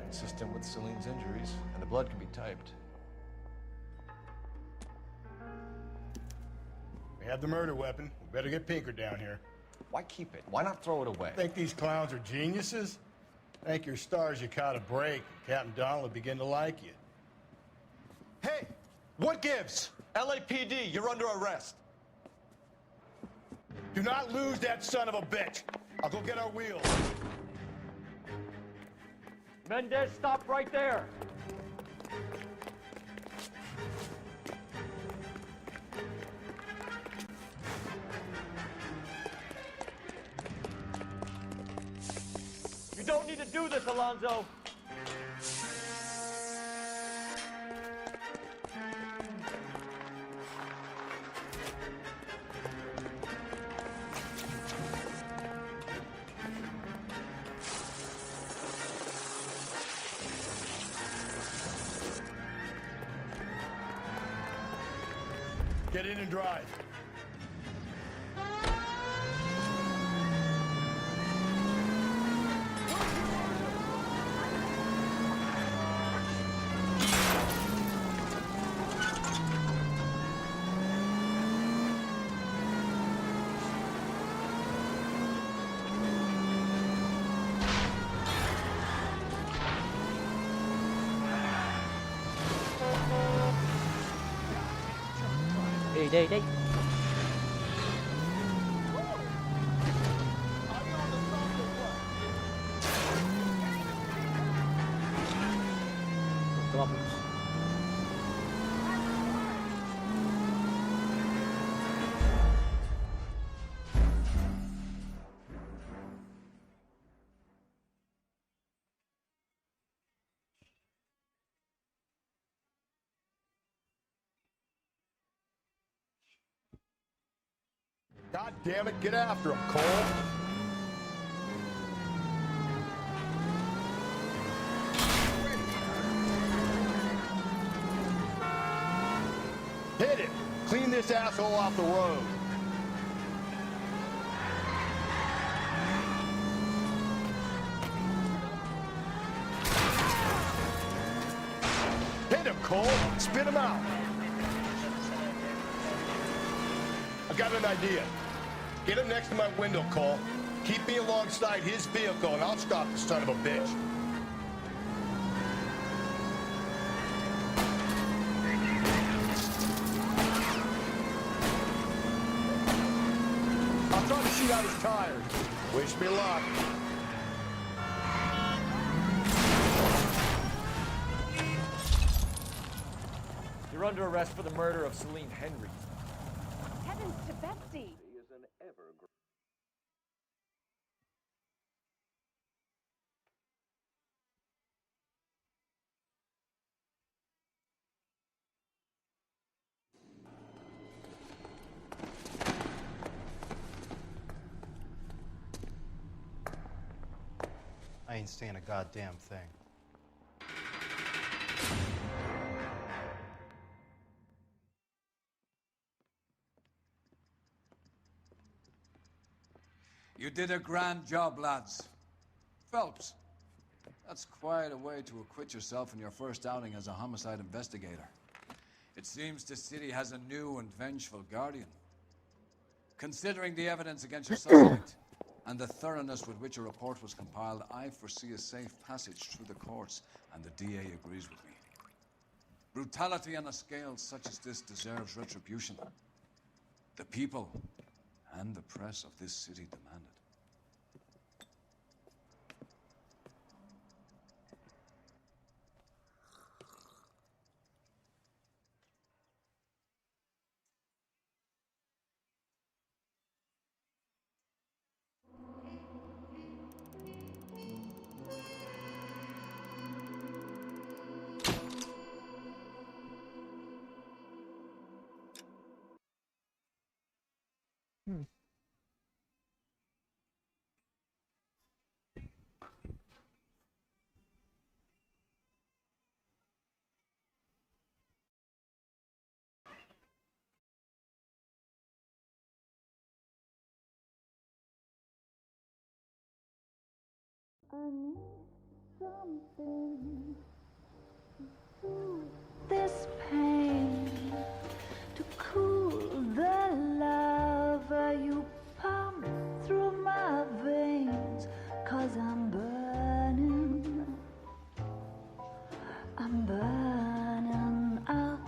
Consistent with Celine's injuries, and the blood can be typed. We have the murder weapon. We better get Pinker down here. Why keep it? Why not throw it away? Think these clowns are geniuses? Thank your stars you caught a break. Captain Don will begin to like you. Hey! What gives? LAPD, you're under arrest. Do not lose that son of a bitch. I'll go get our wheels. Mendez, stop right there. You don't need to do this, Alonzo. Get in and drive. Đây. God damn it, get after him, Cole. Hit it! Clean this asshole off the road. Hit him, Cole! Spit him out! I got an idea. Get him next to my window, Cole. Keep me alongside his vehicle, and I'll stop the son of a bitch. I'll try to shoot out his tires. Wish me luck. You're under arrest for the murder of Celine Henry. Heavens to Betsy! I ain't saying a goddamn thing. You did a grand job, lads. Phelps, that's quite a way to acquit yourself in your first outing as a homicide investigator. It seems the city has a new and vengeful guardian. Considering the evidence against your suspect and the thoroughness with which a report was compiled, I foresee a safe passage through the courts, and the DA agrees with me. Brutality on a scale such as this deserves retribution. The people and the press of this city demand it. I need something to soothe this pain, to cool the lava you pump through my veins, 'cause I'm burning up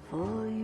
for you.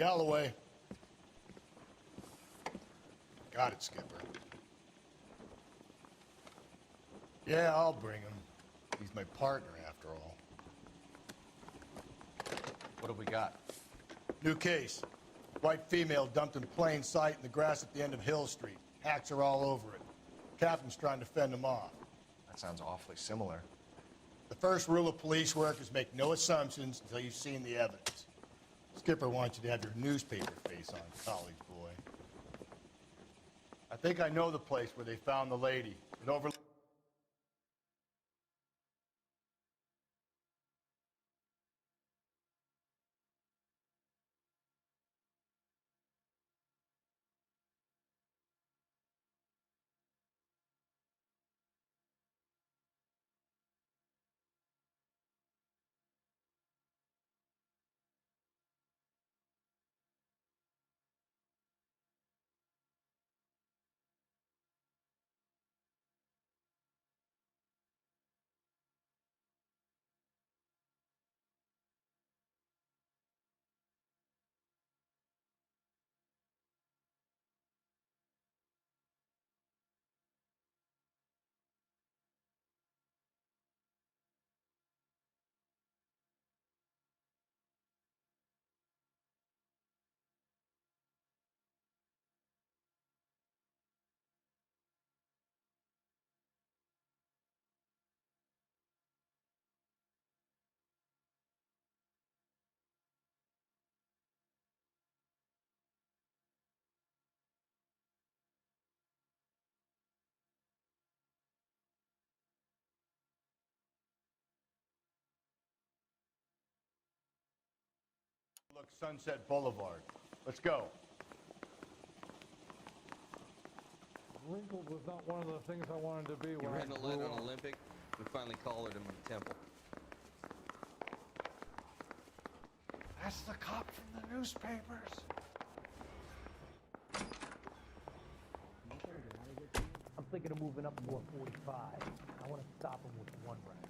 Galloway. Got it, Skipper. Yeah, I'll bring him. He's my partner, after all. What have we got? New case. White female dumped in plain sight in the grass at the end of Hill Street. Hacks are all over it. Captain's trying to fend them off. That sounds awfully similar. The first rule of police work is make no assumptions until you've seen the evidence. Skipper wants you to have your newspaper face on, college boy. I think I know the place where they found the lady. It overlooks... Look, Sunset Boulevard. Let's go. Wrinkled was not one of the things I wanted to be You when ran I the line grew on up. Olympic. We finally collared him on Temple. That's the cop from the newspapers. I'm thinking of moving up to 45. I want to stop him with one round.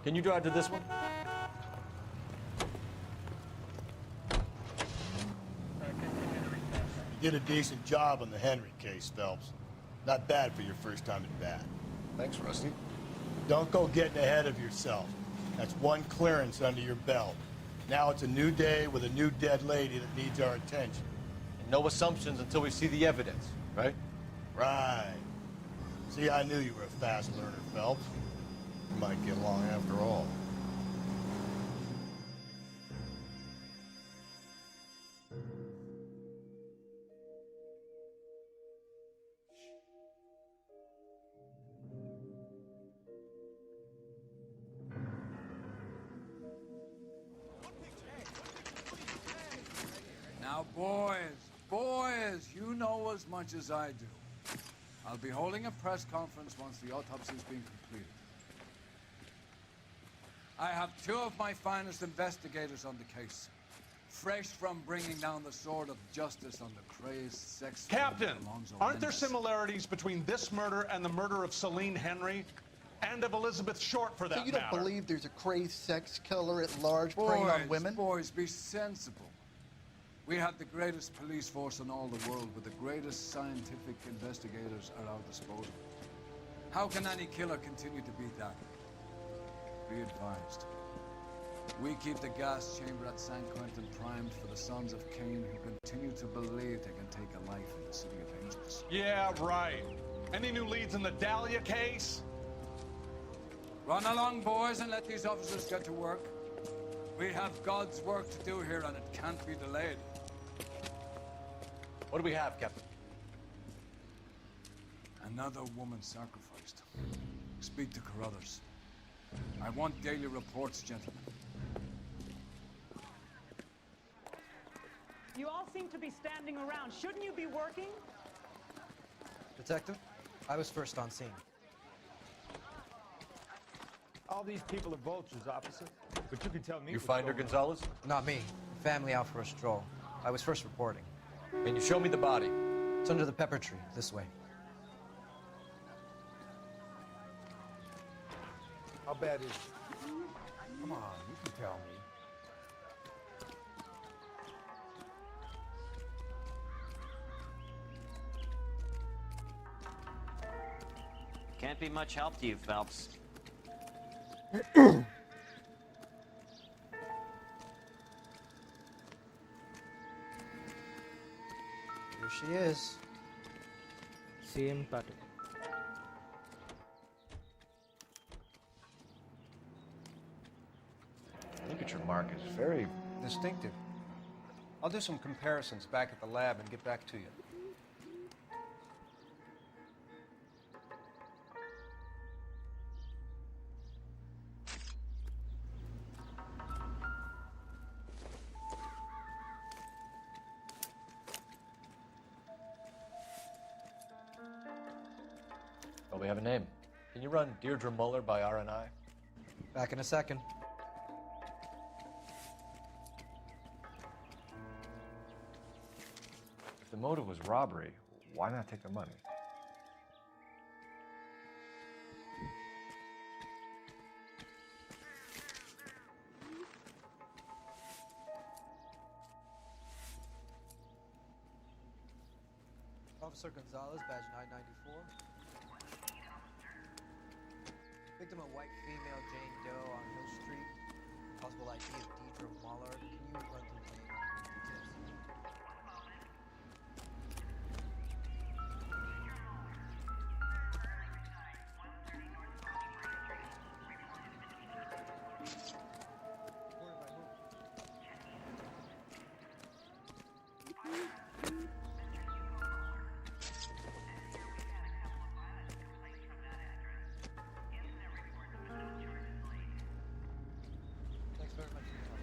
Can you drive to this one? You did a decent job on the Henry case, Phelps. Not bad for your first time at bat. Thanks, Rusty. Don't go getting ahead of yourself. That's one clearance under your belt. Now it's a new day with a new dead lady that needs our attention. And no assumptions until we see the evidence, right? Right. See, I knew you were a fast learner, Phelps. You might get along after all. Now, boys, you know as much as I do. I'll be holding a press conference once the autopsy's been completed. I have two of my finest investigators on the case, fresh from bringing down the sword of justice on the crazed sex... Captain, Alonzo aren't there Mendez. similarities between this murder and the murder of Celine Henry? And of Elizabeth Short, for that So you don't matter? believe there's a crazed sex killer at large preying on women? Boys, be sensible. We have the greatest police force in all the world with the greatest scientific investigators at our disposal. How can any killer continue to beat that? Be advised. We keep the gas chamber at San Quentin primed for the sons of Cain who continue to believe they can take a life in the City of Angels. Yeah, right. Any new leads in the Dahlia case? Run along, boys, and let these officers get to work. We have God's work to do here, and it can't be delayed. What do we have, Captain? Another woman sacrificed. Speak to Carruthers. I want daily reports, gentlemen. You all seem to be standing around. Shouldn't you be working? Detective, I was first on scene. All these people are vultures, officer. But you can tell me. You find her, Gonzalez? Not me. Family out for a stroll. I was first reporting. Can you show me the body? It's under the pepper tree, this way. How bad is it? Come on, you can tell me. Can't be much help to you, Phelps. Here she is. Same pattern. Look at your mark. It's very distinctive. I'll do some comparisons back at the lab and get back to you. Well, we have a name. Can you run Deirdre Muller by RNI? Back in a second. If the motive was robbery, why not take the money? Officer Gonzalez, badge 994. Victim, a white female, Jane Doe on Hill Street. Possible ID of Deirdre Muller. Can you run through the name details? Thanks very much for your help.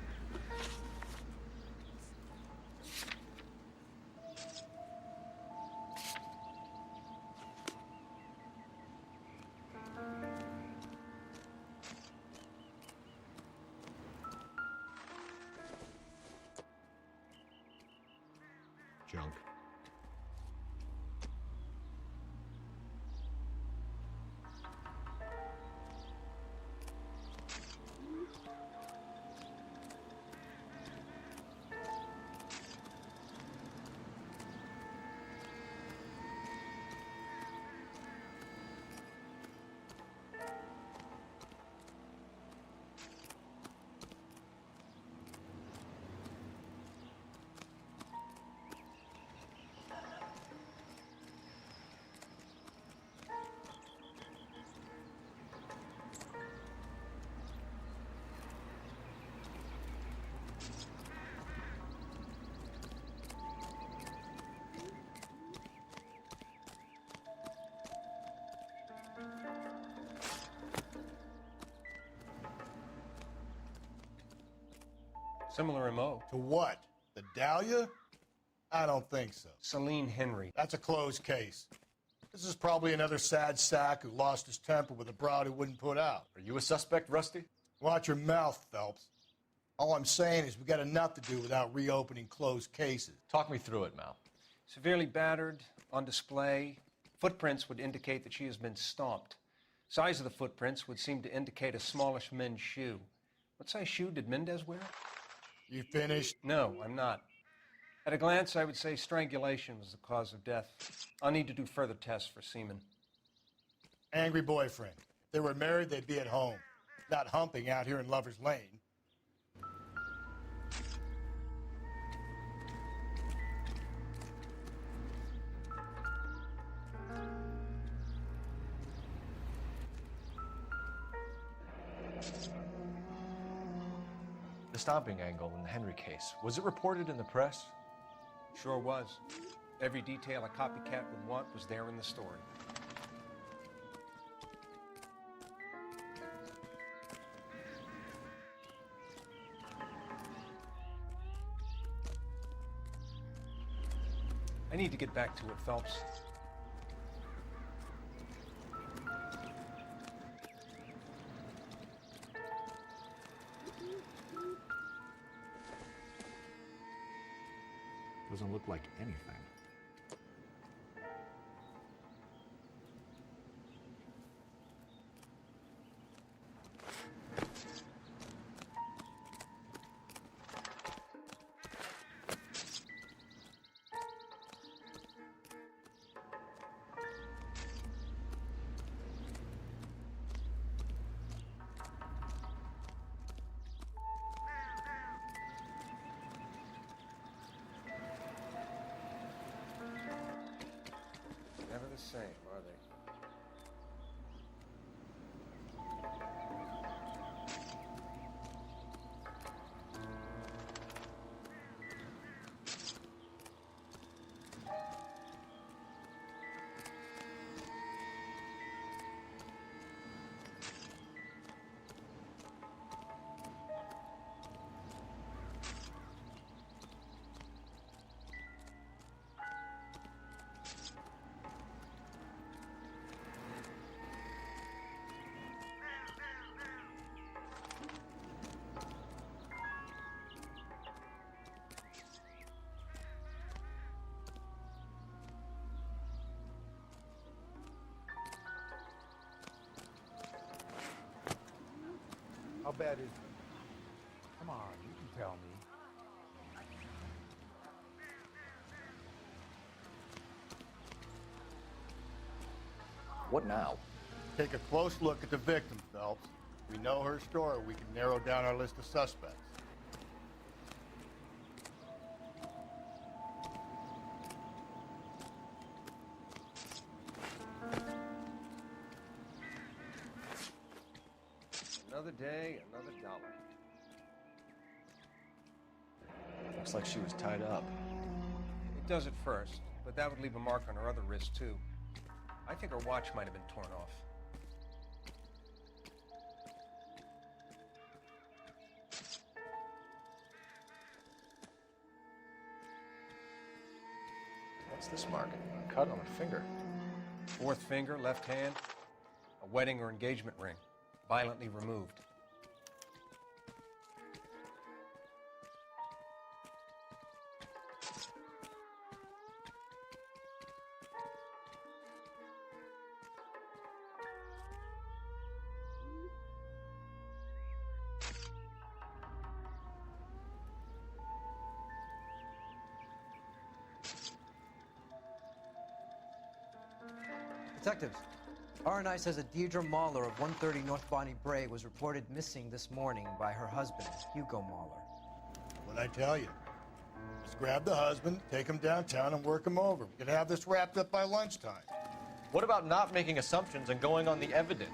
Junk. Similar MO. To what? The Dahlia? I don't think so. Celine Henry. That's a closed case. This is probably another sad sack who lost his temper with a broad who wouldn't put out. Are you a suspect, Rusty? Watch your mouth, Phelps. All I'm saying is we got enough to do without reopening closed cases. Talk me through it, Mal. Severely battered, on display. Footprints would indicate that she has been stomped. Size of the footprints would seem to indicate a smallish men's shoe. What size shoe did Mendez wear? You finished? No, I'm not. At a glance, I would say strangulation was the cause of death. I'll need to do further tests for semen. Angry boyfriend. If they were married, they'd be at home, not humping out here in Lover's Lane. The stomping angle in the Henry case, was it reported in the press? Sure was. Every detail a copycat would want was there in the story. I need to get back to it, Phelps. Doesn't look like anything. same, are they? How bad is it? Come on, you can tell me. What now? Take a close look at the victim, Phelps. If we know her story, we can narrow down our list of suspects. Another day, another dollar. Looks like she was tied up. It does at first, but that would leave a mark on her other wrist, too. I think her watch might have been torn off. What's this mark? A cut on a finger. Fourth finger, left hand, a wedding or engagement ring, violently removed. Detectives, R&I says that Deirdre Mahler of 130 North Bonnie Brae was reported missing this morning by her husband, Hugo Mahler. What'd I tell you? Let's grab the husband, take him downtown, and work him over. We could have this wrapped up by lunchtime. What about not making assumptions and going on the evidence?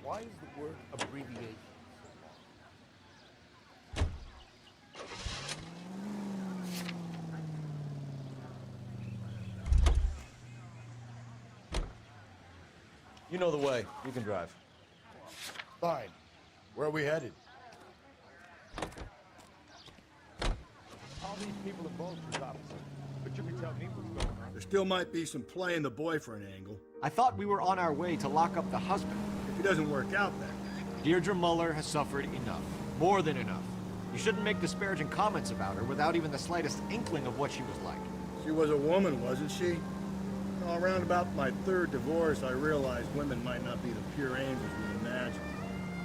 Why is the word abbreviation? You know the way. You can drive. Fine. Where are we headed? All these people are vultures, officer. But you can tell me what's going on. There still might be some playing the boyfriend angle. I thought we were on our way to lock up the husband. If it doesn't work out, then. Deirdre Mahler has suffered enough. More than enough. You shouldn't make disparaging comments about her without even the slightest inkling of what she was like. She was a woman, wasn't she? Around about my third divorce, I realized women might not be the pure angels we imagine.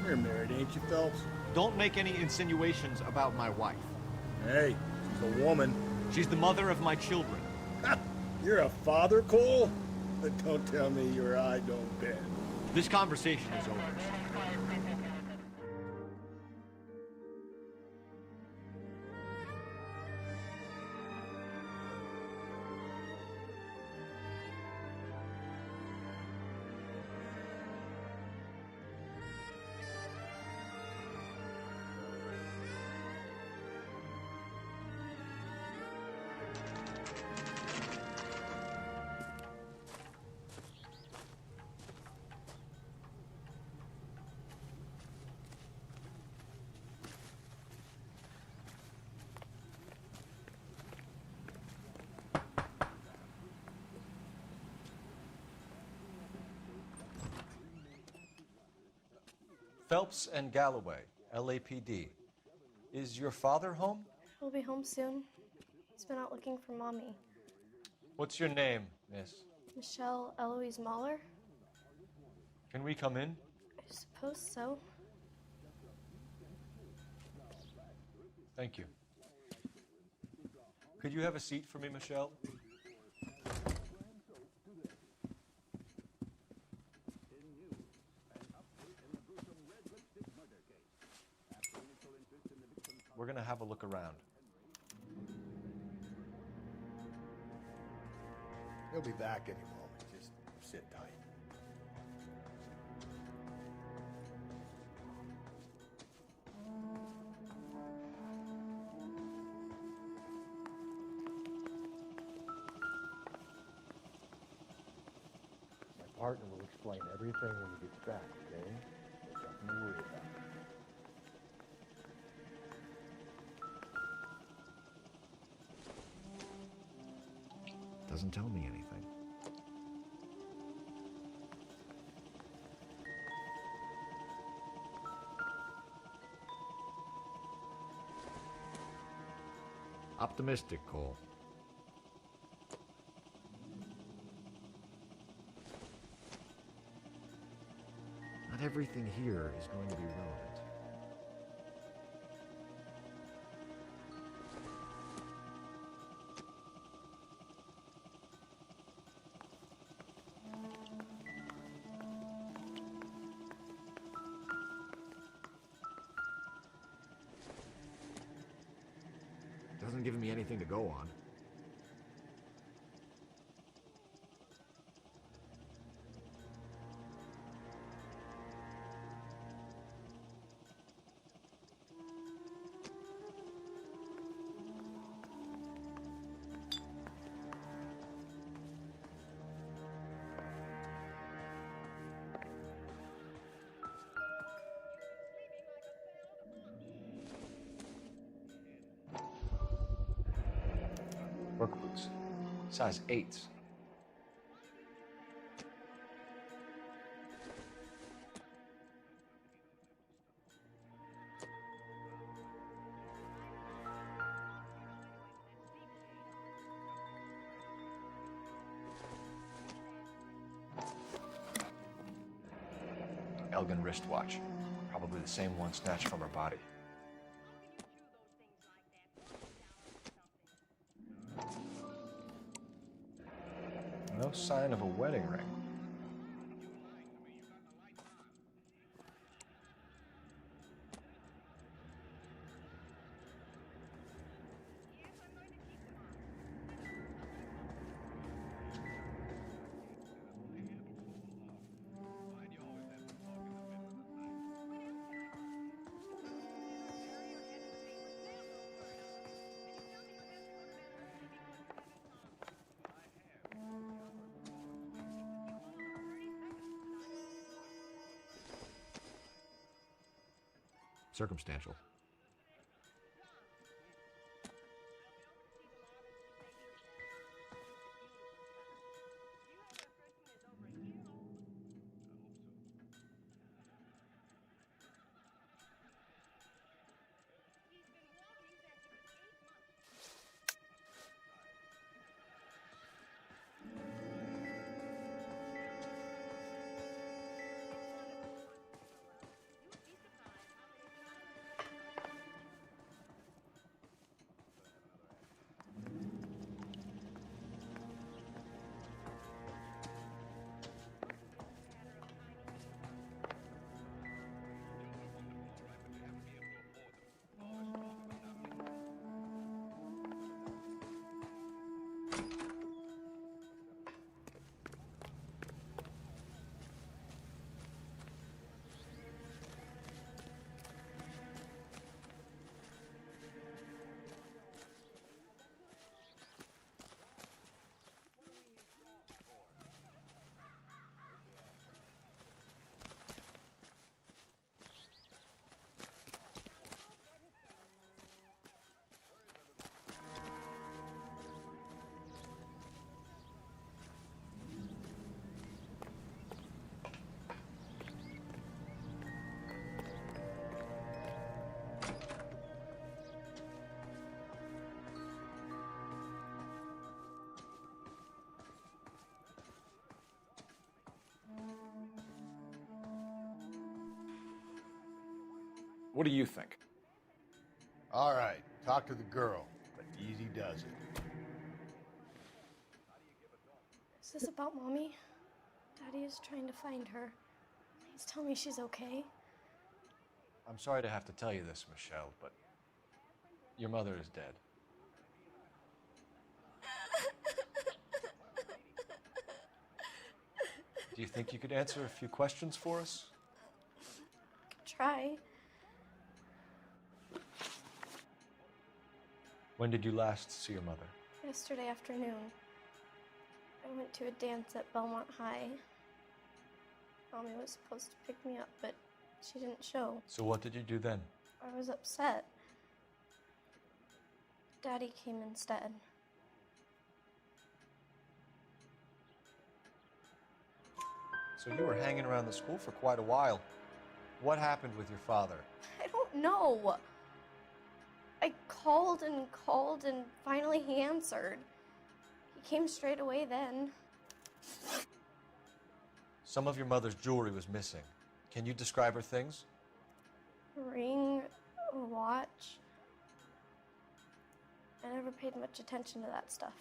You're married, ain't you, Phelps? Don't make any insinuations about my wife. Hey, she's a woman. She's the mother of my children. You're a father, Cole? Don't tell me your eye don't bend. This conversation is over. Phelps and Galloway, LAPD. Is your father home? He'll be home soon. He's been out looking for Mommy. What's your name, miss? Michelle Eloise Mahler? Can we come in? I suppose so. Thank you. Could you have a seat for me, Michelle? We're gonna have a look around. He'll be back any moment. Just sit tight. My partner will explain everything when he gets back, okay? There's nothing to worry about. Doesn't tell me anything. Optimistic, Cole. Not everything here is going to be relevant. Doesn't give me anything to go on. Work boots. Size 8s. Elgin wristwatch. Probably the same one snatched from her body. No sign of a wedding ring. Circumstantial. What do you think? All right, talk to the girl, but easy does it. Is this about Mommy? Daddy is trying to find her. Please tell me she's okay. I'm sorry to have to tell you this, Michelle, but Your mother is dead. Do you think you could answer a few questions for us? Try. When did you last see your mother? Yesterday afternoon. I went to a dance at Belmont High. Mommy was supposed to pick me up, but she didn't show. So what did you do then? I was upset. Daddy came instead. So you were hanging around the school for quite a while. What happened with your father? I don't know. I called and finally he answered. He came straight away then. Some of your mother's jewelry was missing. Can you describe her things? A ring, a watch. I never paid much attention to that stuff.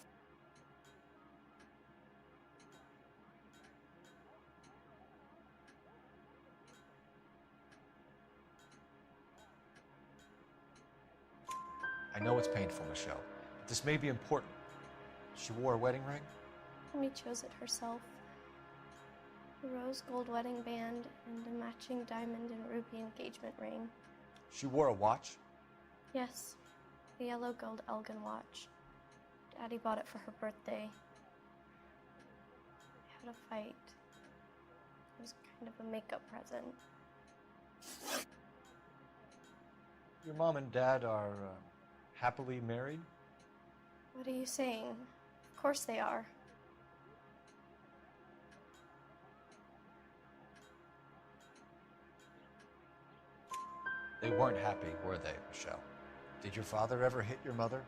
I know it's painful, Michelle, but this may be important. She wore a wedding ring? Mommy chose it herself. A rose gold wedding band and a matching diamond and ruby engagement ring. She wore a watch? Yes, a yellow gold Elgin watch. Daddy bought it for her birthday. We had a fight. It was kind of a makeup present. Your mom and dad are happily married? What are you saying? Of course they are. They weren't happy, were they, Michelle? Did your father ever hit your mother?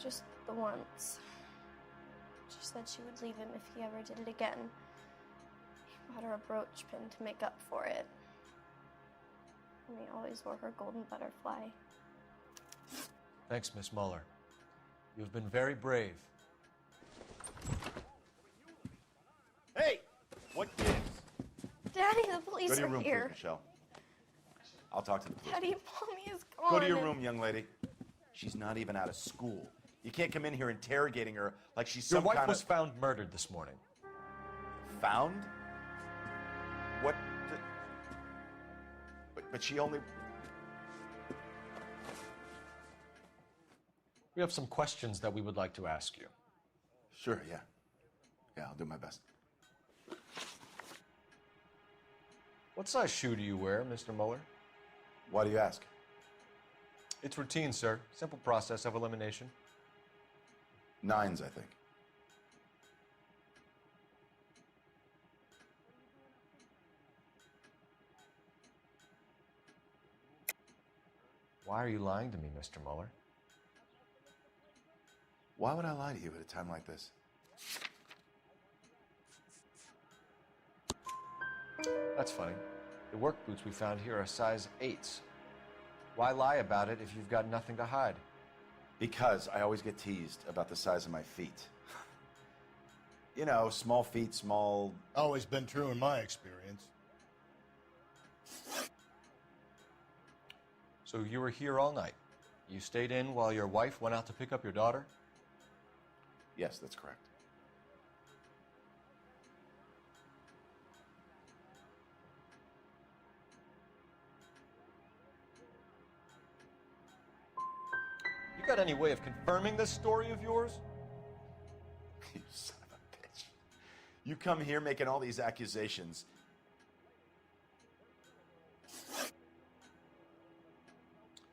Just the once. She said she would leave him if he ever did it again. He bought her a brooch pin to make up for it. And he always wore her golden butterfly. Thanks, Miss Muller. You've been very brave. Hey! What gives? Daddy, the police Go to your are room, here. please, Michelle. I'll talk to the police. Daddy, Mommy is gone. Go to your room, young lady. She's not even out of school. You can't come in here interrogating her like she's Your some wife kind was of... found murdered this morning. Found? What the... But she only... We have some questions that we would like to ask you. Sure, yeah. Yeah, I'll do my best. What size shoe do you wear, Mr. Muller? Why do you ask? It's routine, sir. Simple process of elimination. 9s, I think. Why are you lying to me, Mr. Muller? Why would I lie to you at a time like this? That's funny. The work boots we found here are size 8s. Why lie about it if you've got nothing to hide? Because I always get teased about the size of my feet. You know, small feet, small... Always been true in my experience. So you were here all night. You stayed in while your wife went out to pick up your daughter? Yes, that's correct. You got any way of confirming this story of yours? You son of a bitch. You come here making all these accusations.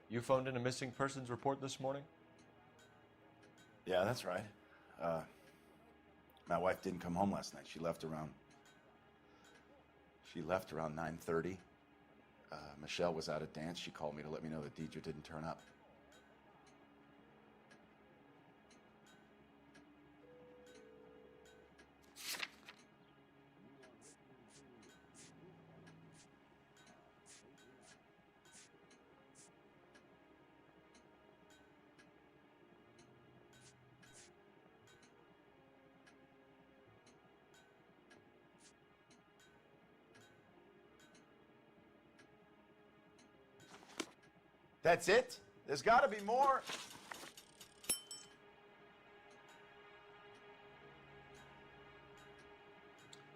You phoned in a missing persons report this morning? Yeah, that's right. My wife didn't come home last night. She left around 9:30. Michelle was out at dance. She called me to let me know that Deidre didn't turn up. That's it? There's got to be more.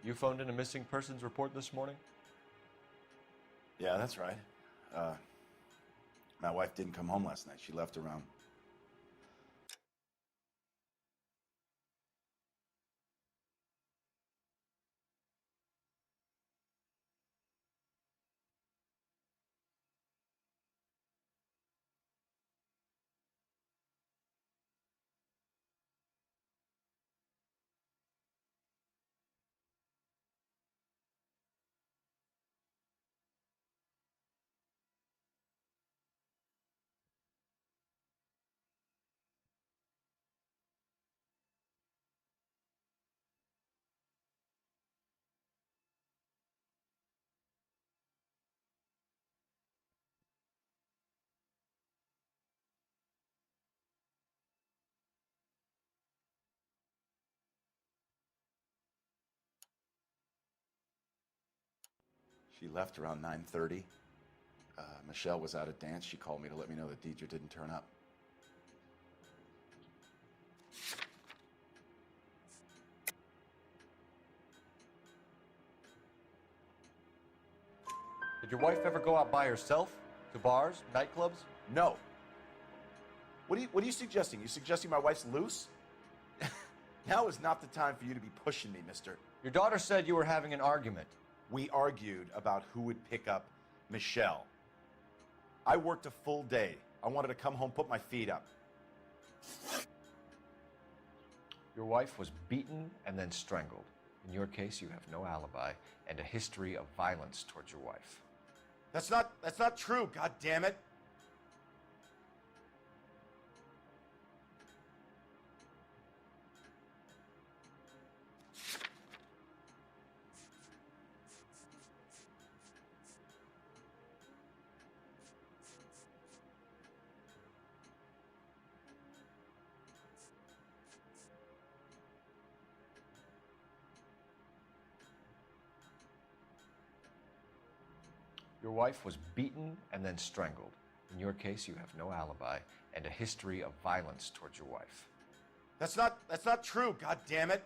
You phoned in a missing persons report this morning? Yeah, that's right. My wife didn't come home last night. She left around. She left around 9:30. Michelle was out at dance. She called me to let me know that Deidre didn't turn up. Did your wife ever go out by herself? To bars, nightclubs? No. What are you suggesting? You suggesting my wife's loose? Now is not the time for you to be pushing me, mister. Your daughter said you were having an argument. We argued about who would pick up Michelle. I worked a full day. I wanted to come home, put my feet up. Your wife was beaten and then strangled. In your case, you have no alibi and a history of violence towards your wife. That's not true, God damn it. Your wife was beaten and then strangled. In your case, you have no alibi and a history of violence towards your wife. That's not true, God damn it.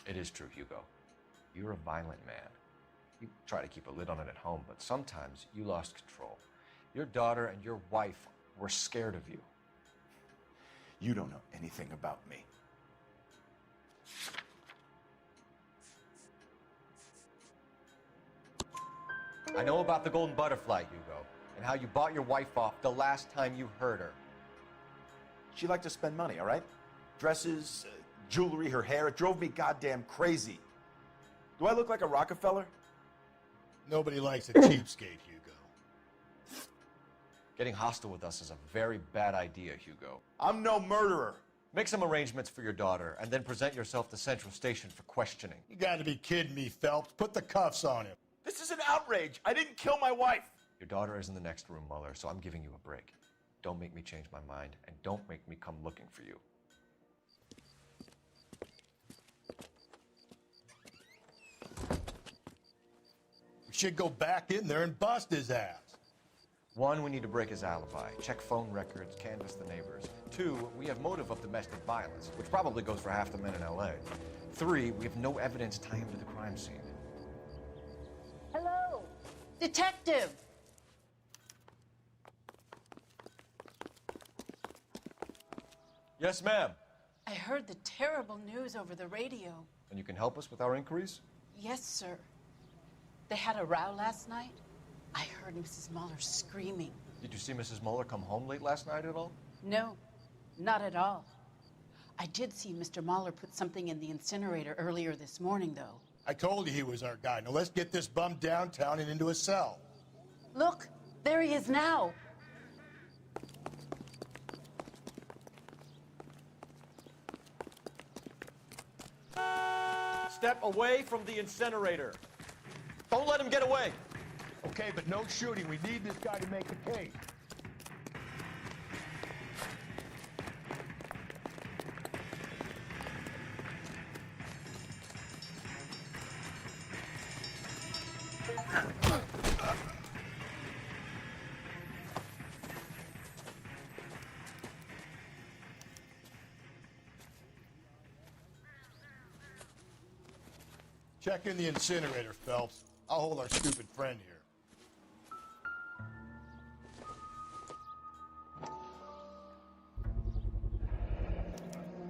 It is true, Hugo. You're a violent man. You try to keep a lid on it at home, but sometimes you lost control. Your daughter and your wife were scared of you. You don't know anything about me. I know about the golden butterfly, Hugo, and how you bought your wife off the last time you heard her. She liked to spend money, all right? Dresses, jewelry, her hair. It drove me goddamn crazy. Do I look like a Rockefeller? Nobody likes a cheapskate, Hugo. Getting hostile with us is a very bad idea, Hugo. I'm no murderer. Make some arrangements for your daughter, and then present yourself to Central Station for questioning. You gotta be kidding me, Phelps. Put the cuffs on him. This is an outrage. I didn't kill my wife. Your daughter is in the next room, Mueller, so I'm giving you a break. Don't make me change my mind, and don't make me come looking for you. We should go back in there and bust his ass. 1, we need to break his alibi, check phone records, canvass the neighbors. 2, we have motive of domestic violence, which probably goes for half the men in L.A. 3, we have no evidence tying him to the crime scene. Hello, detective. Yes, ma'am. I heard the terrible news over the radio. And you can help us with our inquiries? Yes, sir. They had a row last night. I heard Mrs. Mueller screaming. Did you see Mrs. Mueller come home late last night at all? No, not at all. I did see Mr. Mueller put something in the incinerator earlier this morning, though. I told you he was our guy. Now let's get this bum downtown and into a cell. Look, there he is now. Step away from the incinerator. Don't let him get away. Okay, but no shooting. We need this guy to make the case. Check in the incinerator, Phelps. I'll hold our stupid friend here.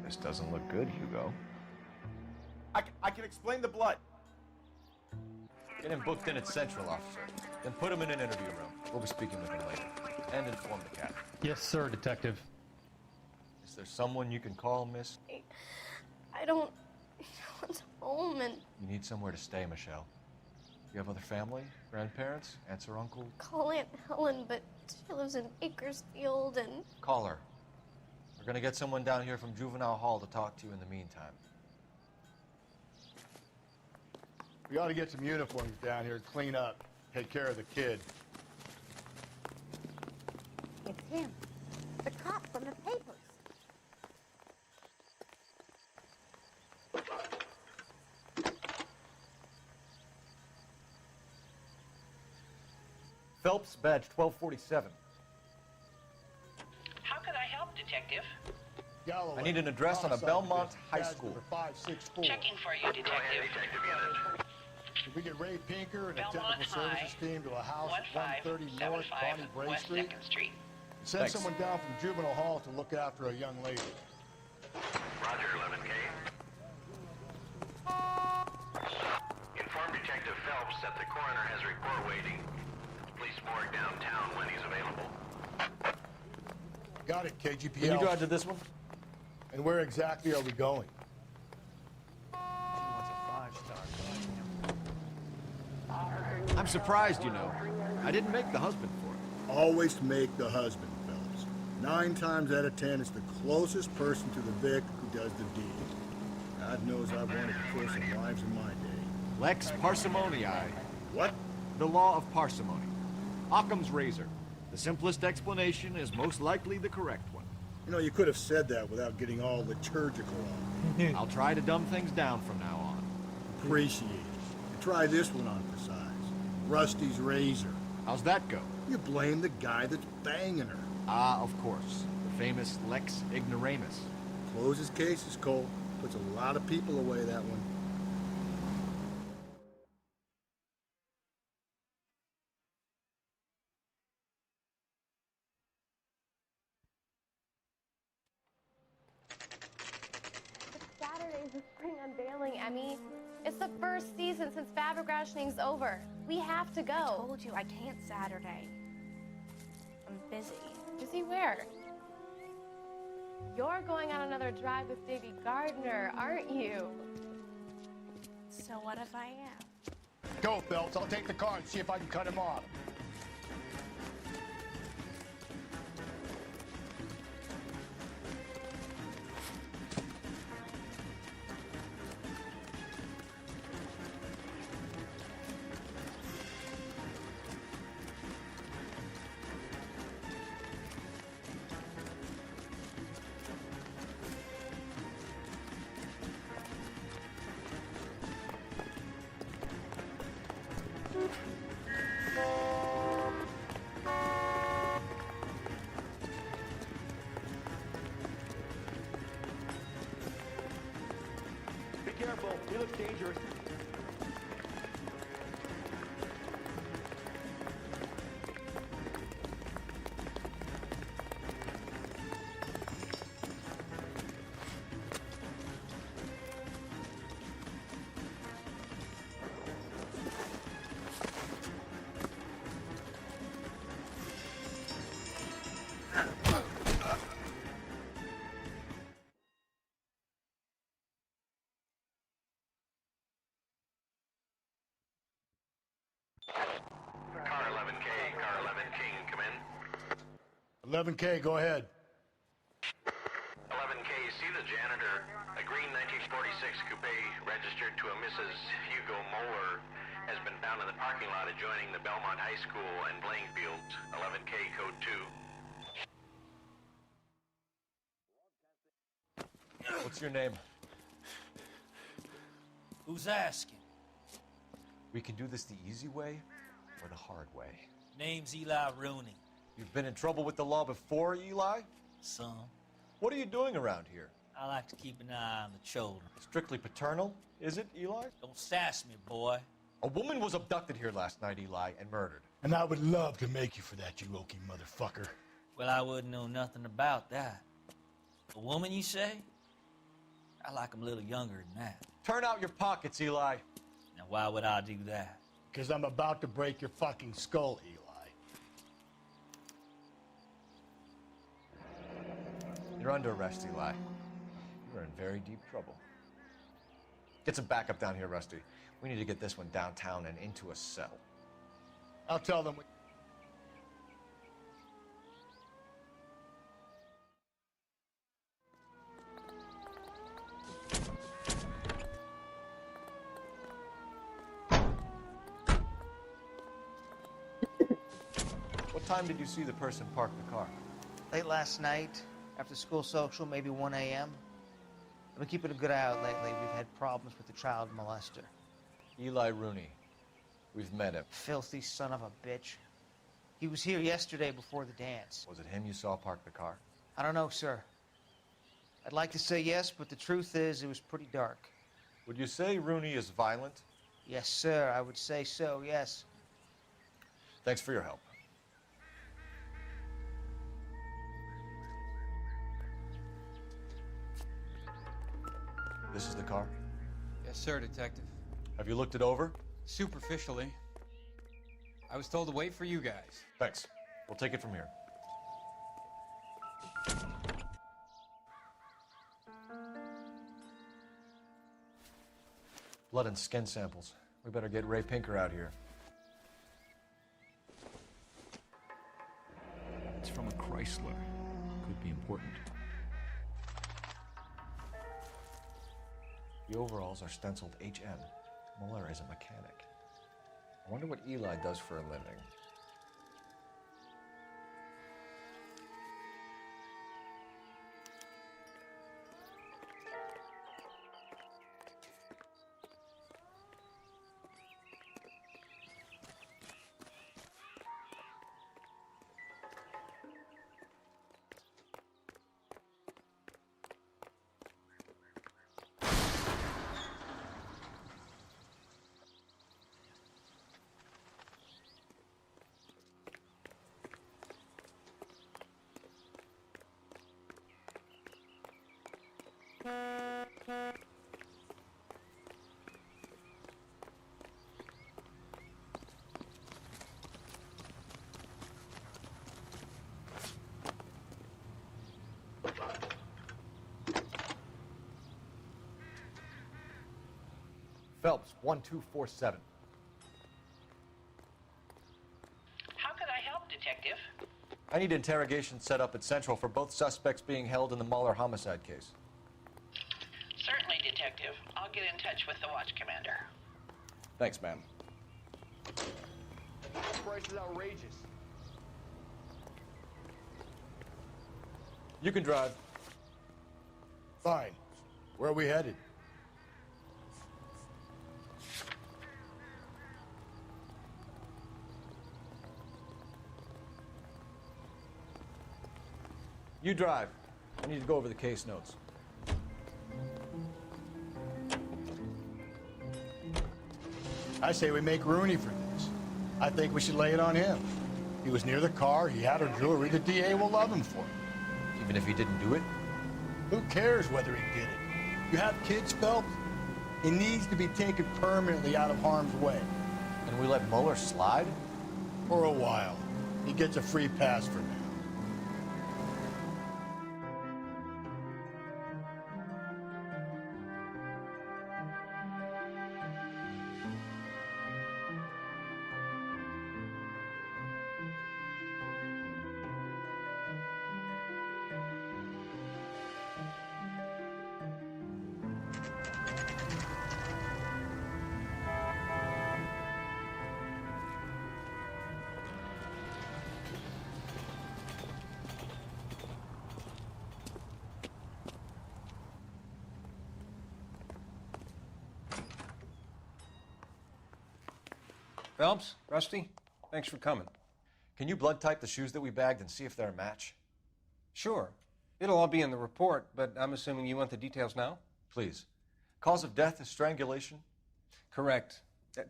This doesn't look good, Hugo. I can explain the blood. Get him booked in at Central, officer. Then put him in an interview room. We'll be speaking with him later. And inform the captain. Yes, sir, Detective. Is there someone you can call, miss? I don't want home and You need somewhere to stay, Michelle. You have other family? Grandparents? Aunts or uncle? call Aunt Helen, but she lives in Bakersfield and Call her. We're gonna get someone down here from Juvenile Hall to talk to you in the meantime. We ought to get some uniforms down here, clean up, take care of the kid. It's him. The cop from the papers. Phelps, badge 1247. How can I help, Detective? Galloway. I need an address on a Belmont High School. 564. Checking for you, Detective. Did we get Ray Pinker and a Belmont technical High, services team to a house at 130 North 1575 Bonnie Bray West Street? 2nd Street. Send Thanks. someone down from Juvenile Hall to look after a young lady. Roger, 11K. Inform Detective Phelps that the coroner has a report waiting. Police morgue downtown when he's available. Got it, KGPL. Can you drive to this one? And where exactly are we going? I'm surprised, you know. I didn't make the husband for it. Always make the husband, Phelps. 9 times out of 10, it's the closest person to the Vic who does the deed. God knows I've wanted to kill some wives in my day. Lex parsimoniae. What? The law of parsimony. Occam's razor. The simplest explanation is most likely the correct one. You know, you could have said that without getting all liturgical on it. I'll try to dumb things down from now on. Appreciate it. And try this one on for size. Rusty's razor. How's that go? You blame the guy that's banging her. Ah, of course. The famous Lex ignoramus. Closes cases, Cole. Puts a lot of people away, that one. Saturday's the spring unveiling, Emmy. It's the first season since fabric rationing's over. We have to go. I told you I can't Saturday. I'm busy. Busy where? You're going on another drive with Davy Gardner, aren't you? So what if I am? Go, Phelps. I'll take the car and see if I can cut him off. Be careful. He looks dangerous. Car 11K, car 11 King, come in. 11K, go ahead. 11K, see the janitor. A green 1946 coupe registered to a Mrs. Hugo Moeller has been found in the parking lot adjoining the Belmont High School and playing fields. 11K, code 2. What's your name? Who's asking? We can do this the easy way or the hard way. Name's Eli Rooney. You've been in trouble with the law before, Eli? Some. What are you doing around here? I like to keep an eye on the children. Strictly paternal, is it, Eli? Don't sass me, boy. A woman was abducted here last night, Eli, and murdered. And I would love to make you for that, you oaky motherfucker. Well, I wouldn't know nothing about that. A woman, you say? I like 'em a little younger than that. Turn out your pockets, Eli. Now, why would I do that? Because I'm about to break your fucking skull, Eli. You're under arrest, Eli. You're in very deep trouble. Get some backup down here, Rusty. We need to get this one downtown and into a cell. I'll tell them. What time did you see the person park the car? Late last night, after school social, maybe 1 a.m. I've been keeping a good eye out lately. We've had problems with the child molester. Eli Rooney. We've met him. Filthy son of a bitch. He was here yesterday before the dance. Was it him you saw park the car? I don't know, sir. I'd like to say yes, but the truth is it was pretty dark. Would you say Rooney is violent? Yes, sir. I would say so, yes. Thanks for your help. This is the car? Yes, sir, Detective. Have you looked it over? Superficially. I was told to wait for you guys. Thanks. We'll take it from here. Blood and skin samples. We better get Ray Pinker out here. It's from a Chrysler. Could be important. The overalls are stenciled HM. Muller is a mechanic. I wonder what Eli does for a living. Phelps, 1247. How could I help, Detective? I need interrogation set up at Central for both suspects being held in the Muller homicide case. Certainly, Detective. I'll get in touch with the watch commander. Thanks, ma'am. This price is outrageous. You can drive. Fine. Where are we headed? You drive. I need to go over the case notes. I say we make Rooney for this. I think we should lay it on him. He was near the car, he had her jewelry, the DA will love him for it. Even if he didn't do it? Who cares whether he did it? You have kids, Phelps? He needs to be taken permanently out of harm's way. And we let Muller slide? For a while. He gets a free pass for now. Phelps, Rusty, thanks for coming. Can you blood type the shoes that we bagged and see if they're a match? Sure. It'll all be in the report, but I'm assuming you want the details now? Please. Cause of death is strangulation? Correct.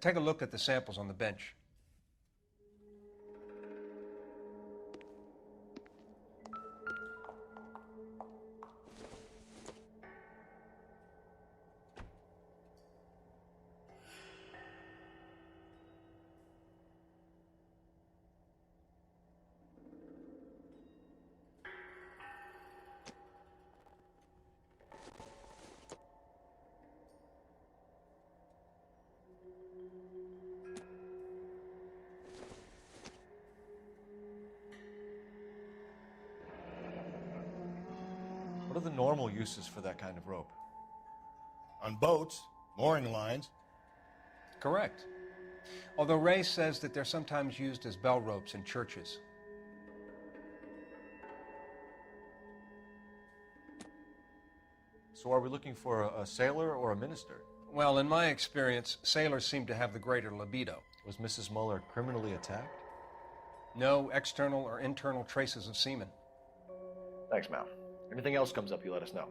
Take a look at the samples on the bench. What are the normal uses for that kind of rope? On boats, mooring lines. Correct. Although Ray says that they're sometimes used as bell ropes in churches. So are we looking for a sailor or a minister? Well, in my experience, sailors seem to have the greater libido. Was Mrs. Muller criminally attacked? No external or internal traces of semen. Thanks, Mal. Anything else comes up, you let us know.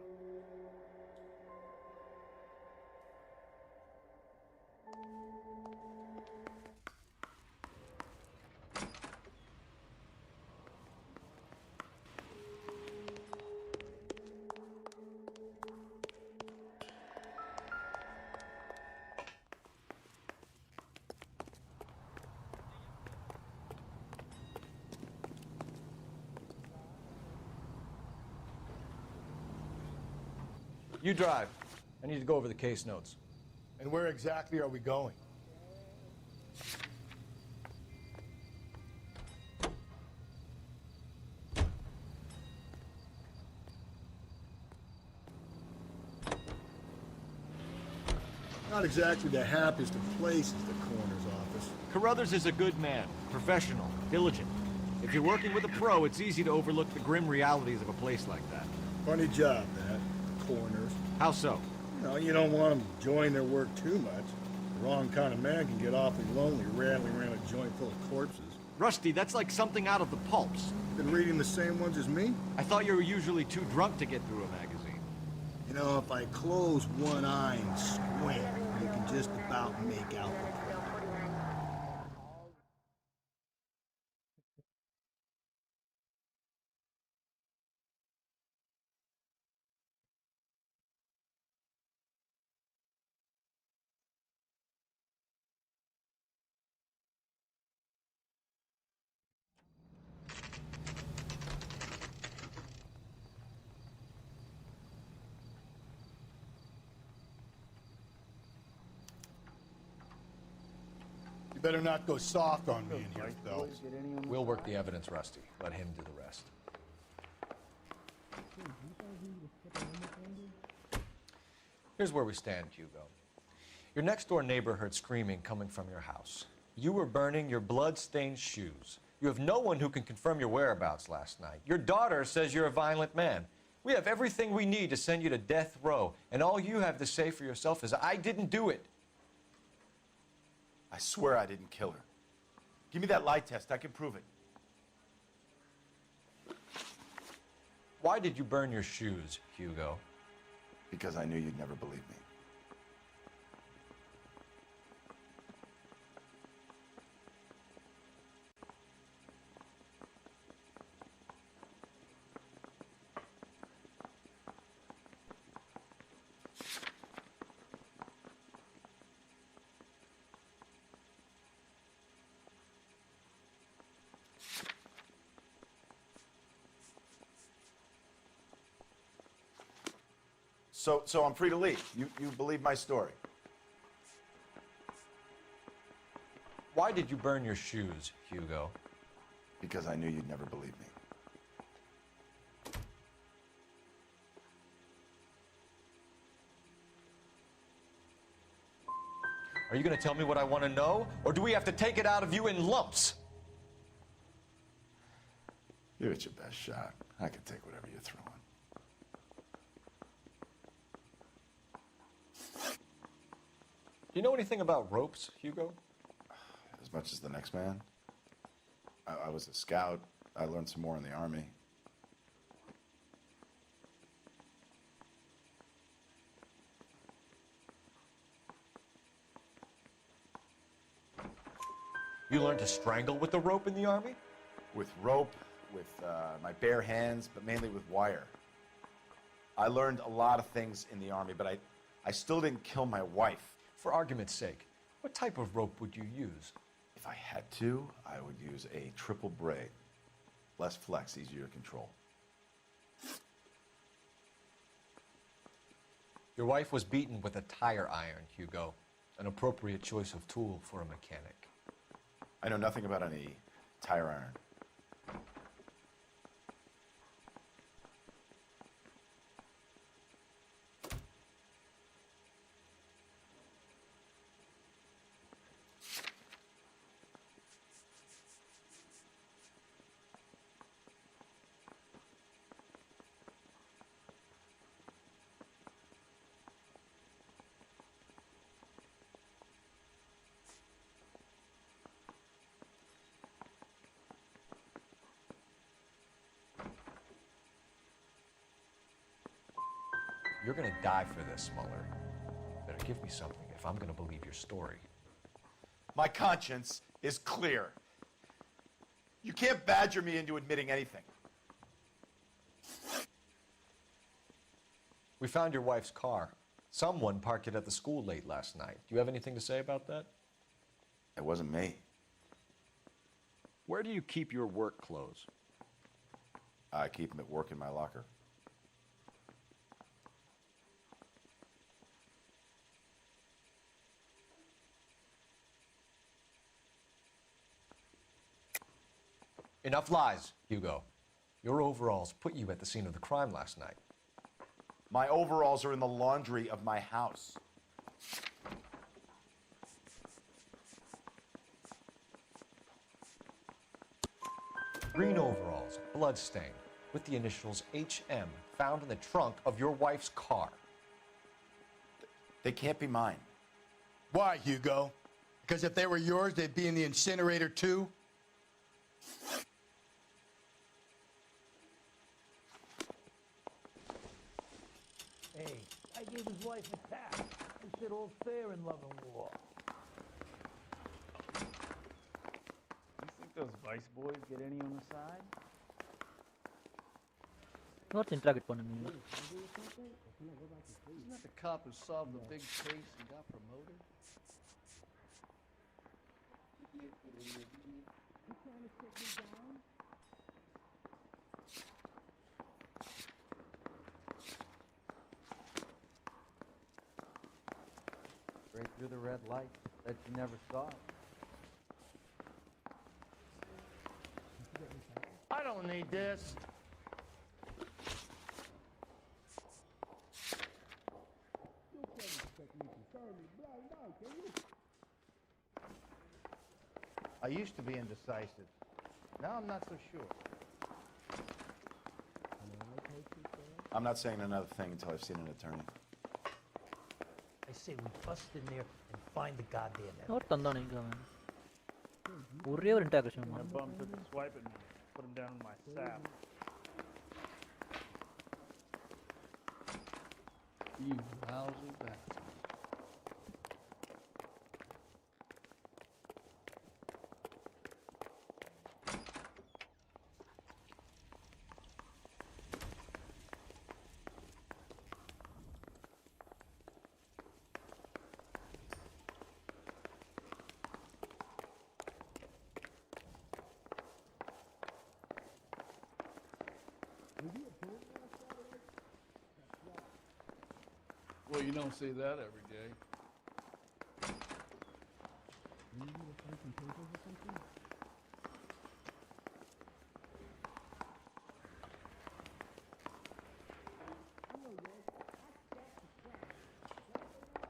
You drive. I need to go over the case notes. And where exactly are we going? Not exactly the happiest of places, the coroner's office. Carruthers is a good man, professional, diligent. If you're working with a pro, it's easy to overlook the grim realities of a place like that. Funny job, that. Coroners. How so? You don't want them enjoying their work too much. The wrong kind of man can get awfully lonely rattling around a joint full of corpses. Rusty, that's like something out of the pulps. Been reading the same ones as me? I thought you were usually too drunk to get through a magazine. If I close one eye and squint, you can just about make out the print. You better not go soft on me in here, Phelps. We'll work the evidence, Rusty. Let him do the rest. Here's where we stand, Hugo. Your next-door neighbor heard screaming coming from your house. You were burning your blood-stained shoes. You have no one who can confirm your whereabouts last night. Your daughter says you're a violent man. We have everything we need to send you to death row, and all you have to say for yourself is, I didn't do it. I swear I didn't kill her. Give me that lie test. I can prove it. Why did you burn your shoes, Hugo? Because I knew you'd never believe me. So I'm free to leave. You believe my story. Why did you burn your shoes, Hugo? Because I knew you'd never believe me. Are you going to tell me what I want to know, or do we have to take it out of you in lumps? Give it your best shot. I can take whatever you're throwing. Do you know anything about ropes, Hugo? As much as the next man. I was a scout. I learned some more in the Army. You learned to strangle with the rope in the army? With rope, with my bare hands, but mainly with wire. I learned a lot of things in the army, but I still didn't kill my wife. For argument's sake, what type of rope would you use? If I had to, I would use a triple braid. Less flex, easier to control. Your wife was beaten with a tire iron, Hugo. An appropriate choice of tool for a mechanic. I know nothing about any tire iron. You're gonna die for this, Mueller. Better give me something if I'm gonna believe your story. My conscience is clear. You can't badger me into admitting anything. We found your wife's car. Someone parked it at the school late last night. Do you have anything to say about that? It wasn't me. Where do you keep your work clothes? I keep them at work in my locker. Enough lies, Hugo. Your overalls put you at the scene of the crime last night. My overalls are in the laundry of my house. Green overalls, bloodstained, with the initials HM found in the trunk of your wife's car. They can't be mine. Why, Hugo? Because if they were yours, they'd be in the incinerator too? Hey, I gave his wife a tap. He said all's fair in love and war. You think those Vice boys get any on the side? What's interrogate பண்ணுங்க? Isn't that the cop who solved the big case and got promoted? Straight through the red light. Bet you never saw it. I don't need this. I used to be indecisive. Now I'm not so sure. I'm not saying another thing until I've seen an attorney. I say we bust in there and find the goddamn evidence. What தந்தானே இங்க அவன்? ஒரே ஒரு interrogation My பண்ணான். bum took a swipe at me. Put him down in my sap. You lousy bastard. Well, you don't see that every day.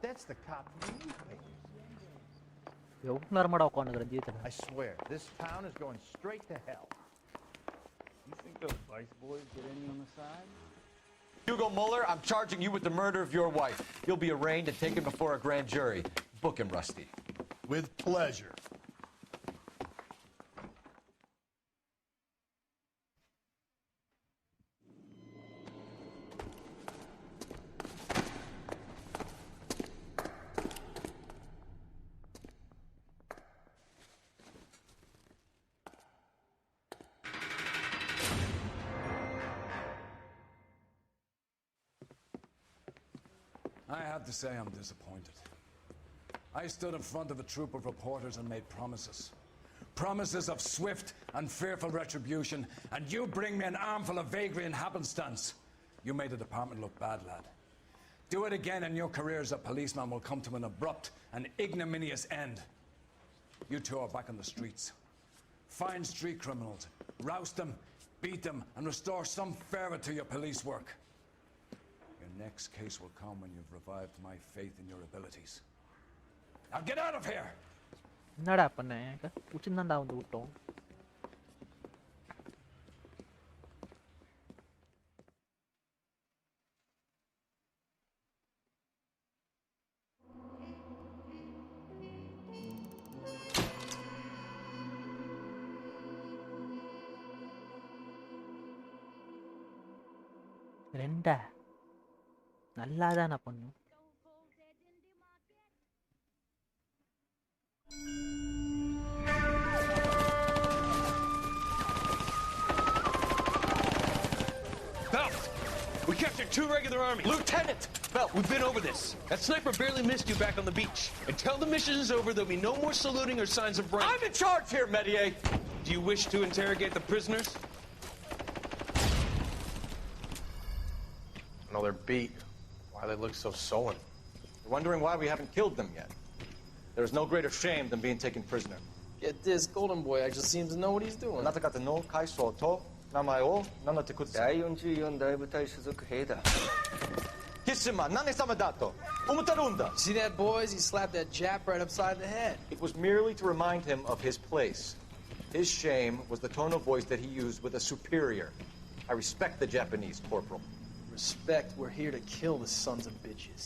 That's the cop in the newspapers. எவ்வளவு நேரமாடா உட்கார்ந்துக்கிறேன் ஜீத்துல? I swear, this town is going straight to hell. You think those Vice boys get any on the side? Hugo Mueller, I'm charging you with the murder of your wife. You'll be arraigned and taken before a grand jury. Book him, Rusty. With pleasure. I have to say I'm disappointed. I stood in front of a troop of reporters and made promises. Promises of swift and fearful retribution, and you bring me an armful of vagary and happenstance. You made the department look bad, lad. Do it again and your career as a policeman will come to an abrupt and ignominious end. You two are back on the streets. Find street criminals, roust them, beat them, and restore some fervor to your police work. Your next case will come when you've revived my faith in your abilities. Now get out of here! என்னடா பண்ண புடிச்சிருந்தாண்டா வந்து விட்டோம். ரெண்டா நல்லாதானா பண்ணும். We captured 2 regular army. Lieutenant! Belt, we've been over this. That sniper barely missed you back on the beach. Until the mission is over, there'll be no more saluting or signs of rank. I'm in charge here, Medier! Do you wish to interrogate the prisoners? No, they're beat. Why they look so sullen? You're wondering why we haven't killed them yet. There is no greater shame than being taken prisoner. Get this, Golden Boy actually seems to know what he's doing. See that, boys? He slapped that Jap right upside the head. It was merely to remind him of his place. His shame was the tone of voice that he used with a superior. I respect the Japanese, Corporal. Respect, we're here to kill the sons of bitches.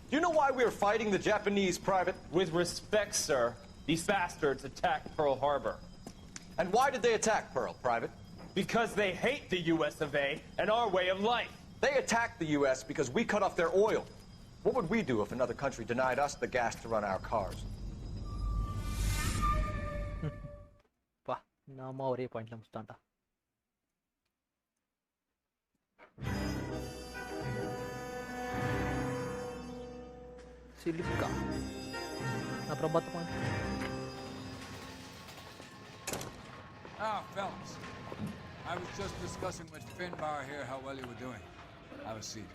Do you know why we are fighting the Japanese, Private? With respect, sir, these bastards attacked Pearl Harbor. And why did they attack Pearl, Private? Because they hate the U.S. of A. and our way of life. They attacked the U.S. because we cut off their oil. What would we do if another country denied us the gas to run our cars? வா நாம ஒரே பாயிண்ட்ல முடிச்சிட்டான்டா. Silica அப்புறம் பார்த்துப்போம். Ah, fellas. I was just discussing with Finbar here how well you were doing. Have a seat.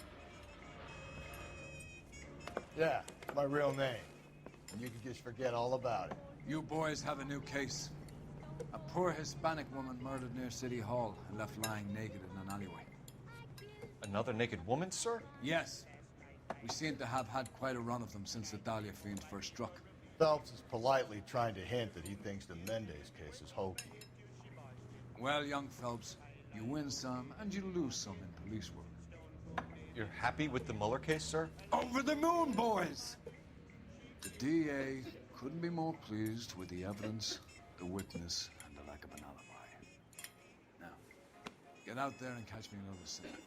Yeah, my real name. And you can just forget all about it. You boys have a new case. A poor Hispanic woman murdered near City Hall and left lying naked in an alleyway. Another naked woman, sir? Yes. We seem to have had quite a run of them since the Dahlia fiends first struck. Phelps is politely trying to hint that he thinks the Mendez case is hokey. Well, young Phelps, you win some and you lose some in police work. You're happy with the Mueller case, sir? Over the moon, boys! The DA couldn't be more pleased with the evidence, the witness, and the lack of an alibi. Now, get out there and catch me another scene.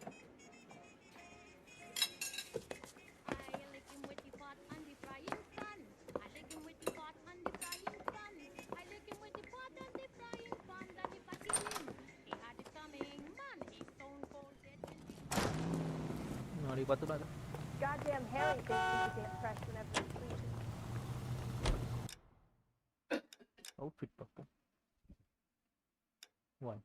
Goddamn Harry thinks he can get pressed whenever he pleases. Outfit பார்ப்போம். 1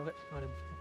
Okay,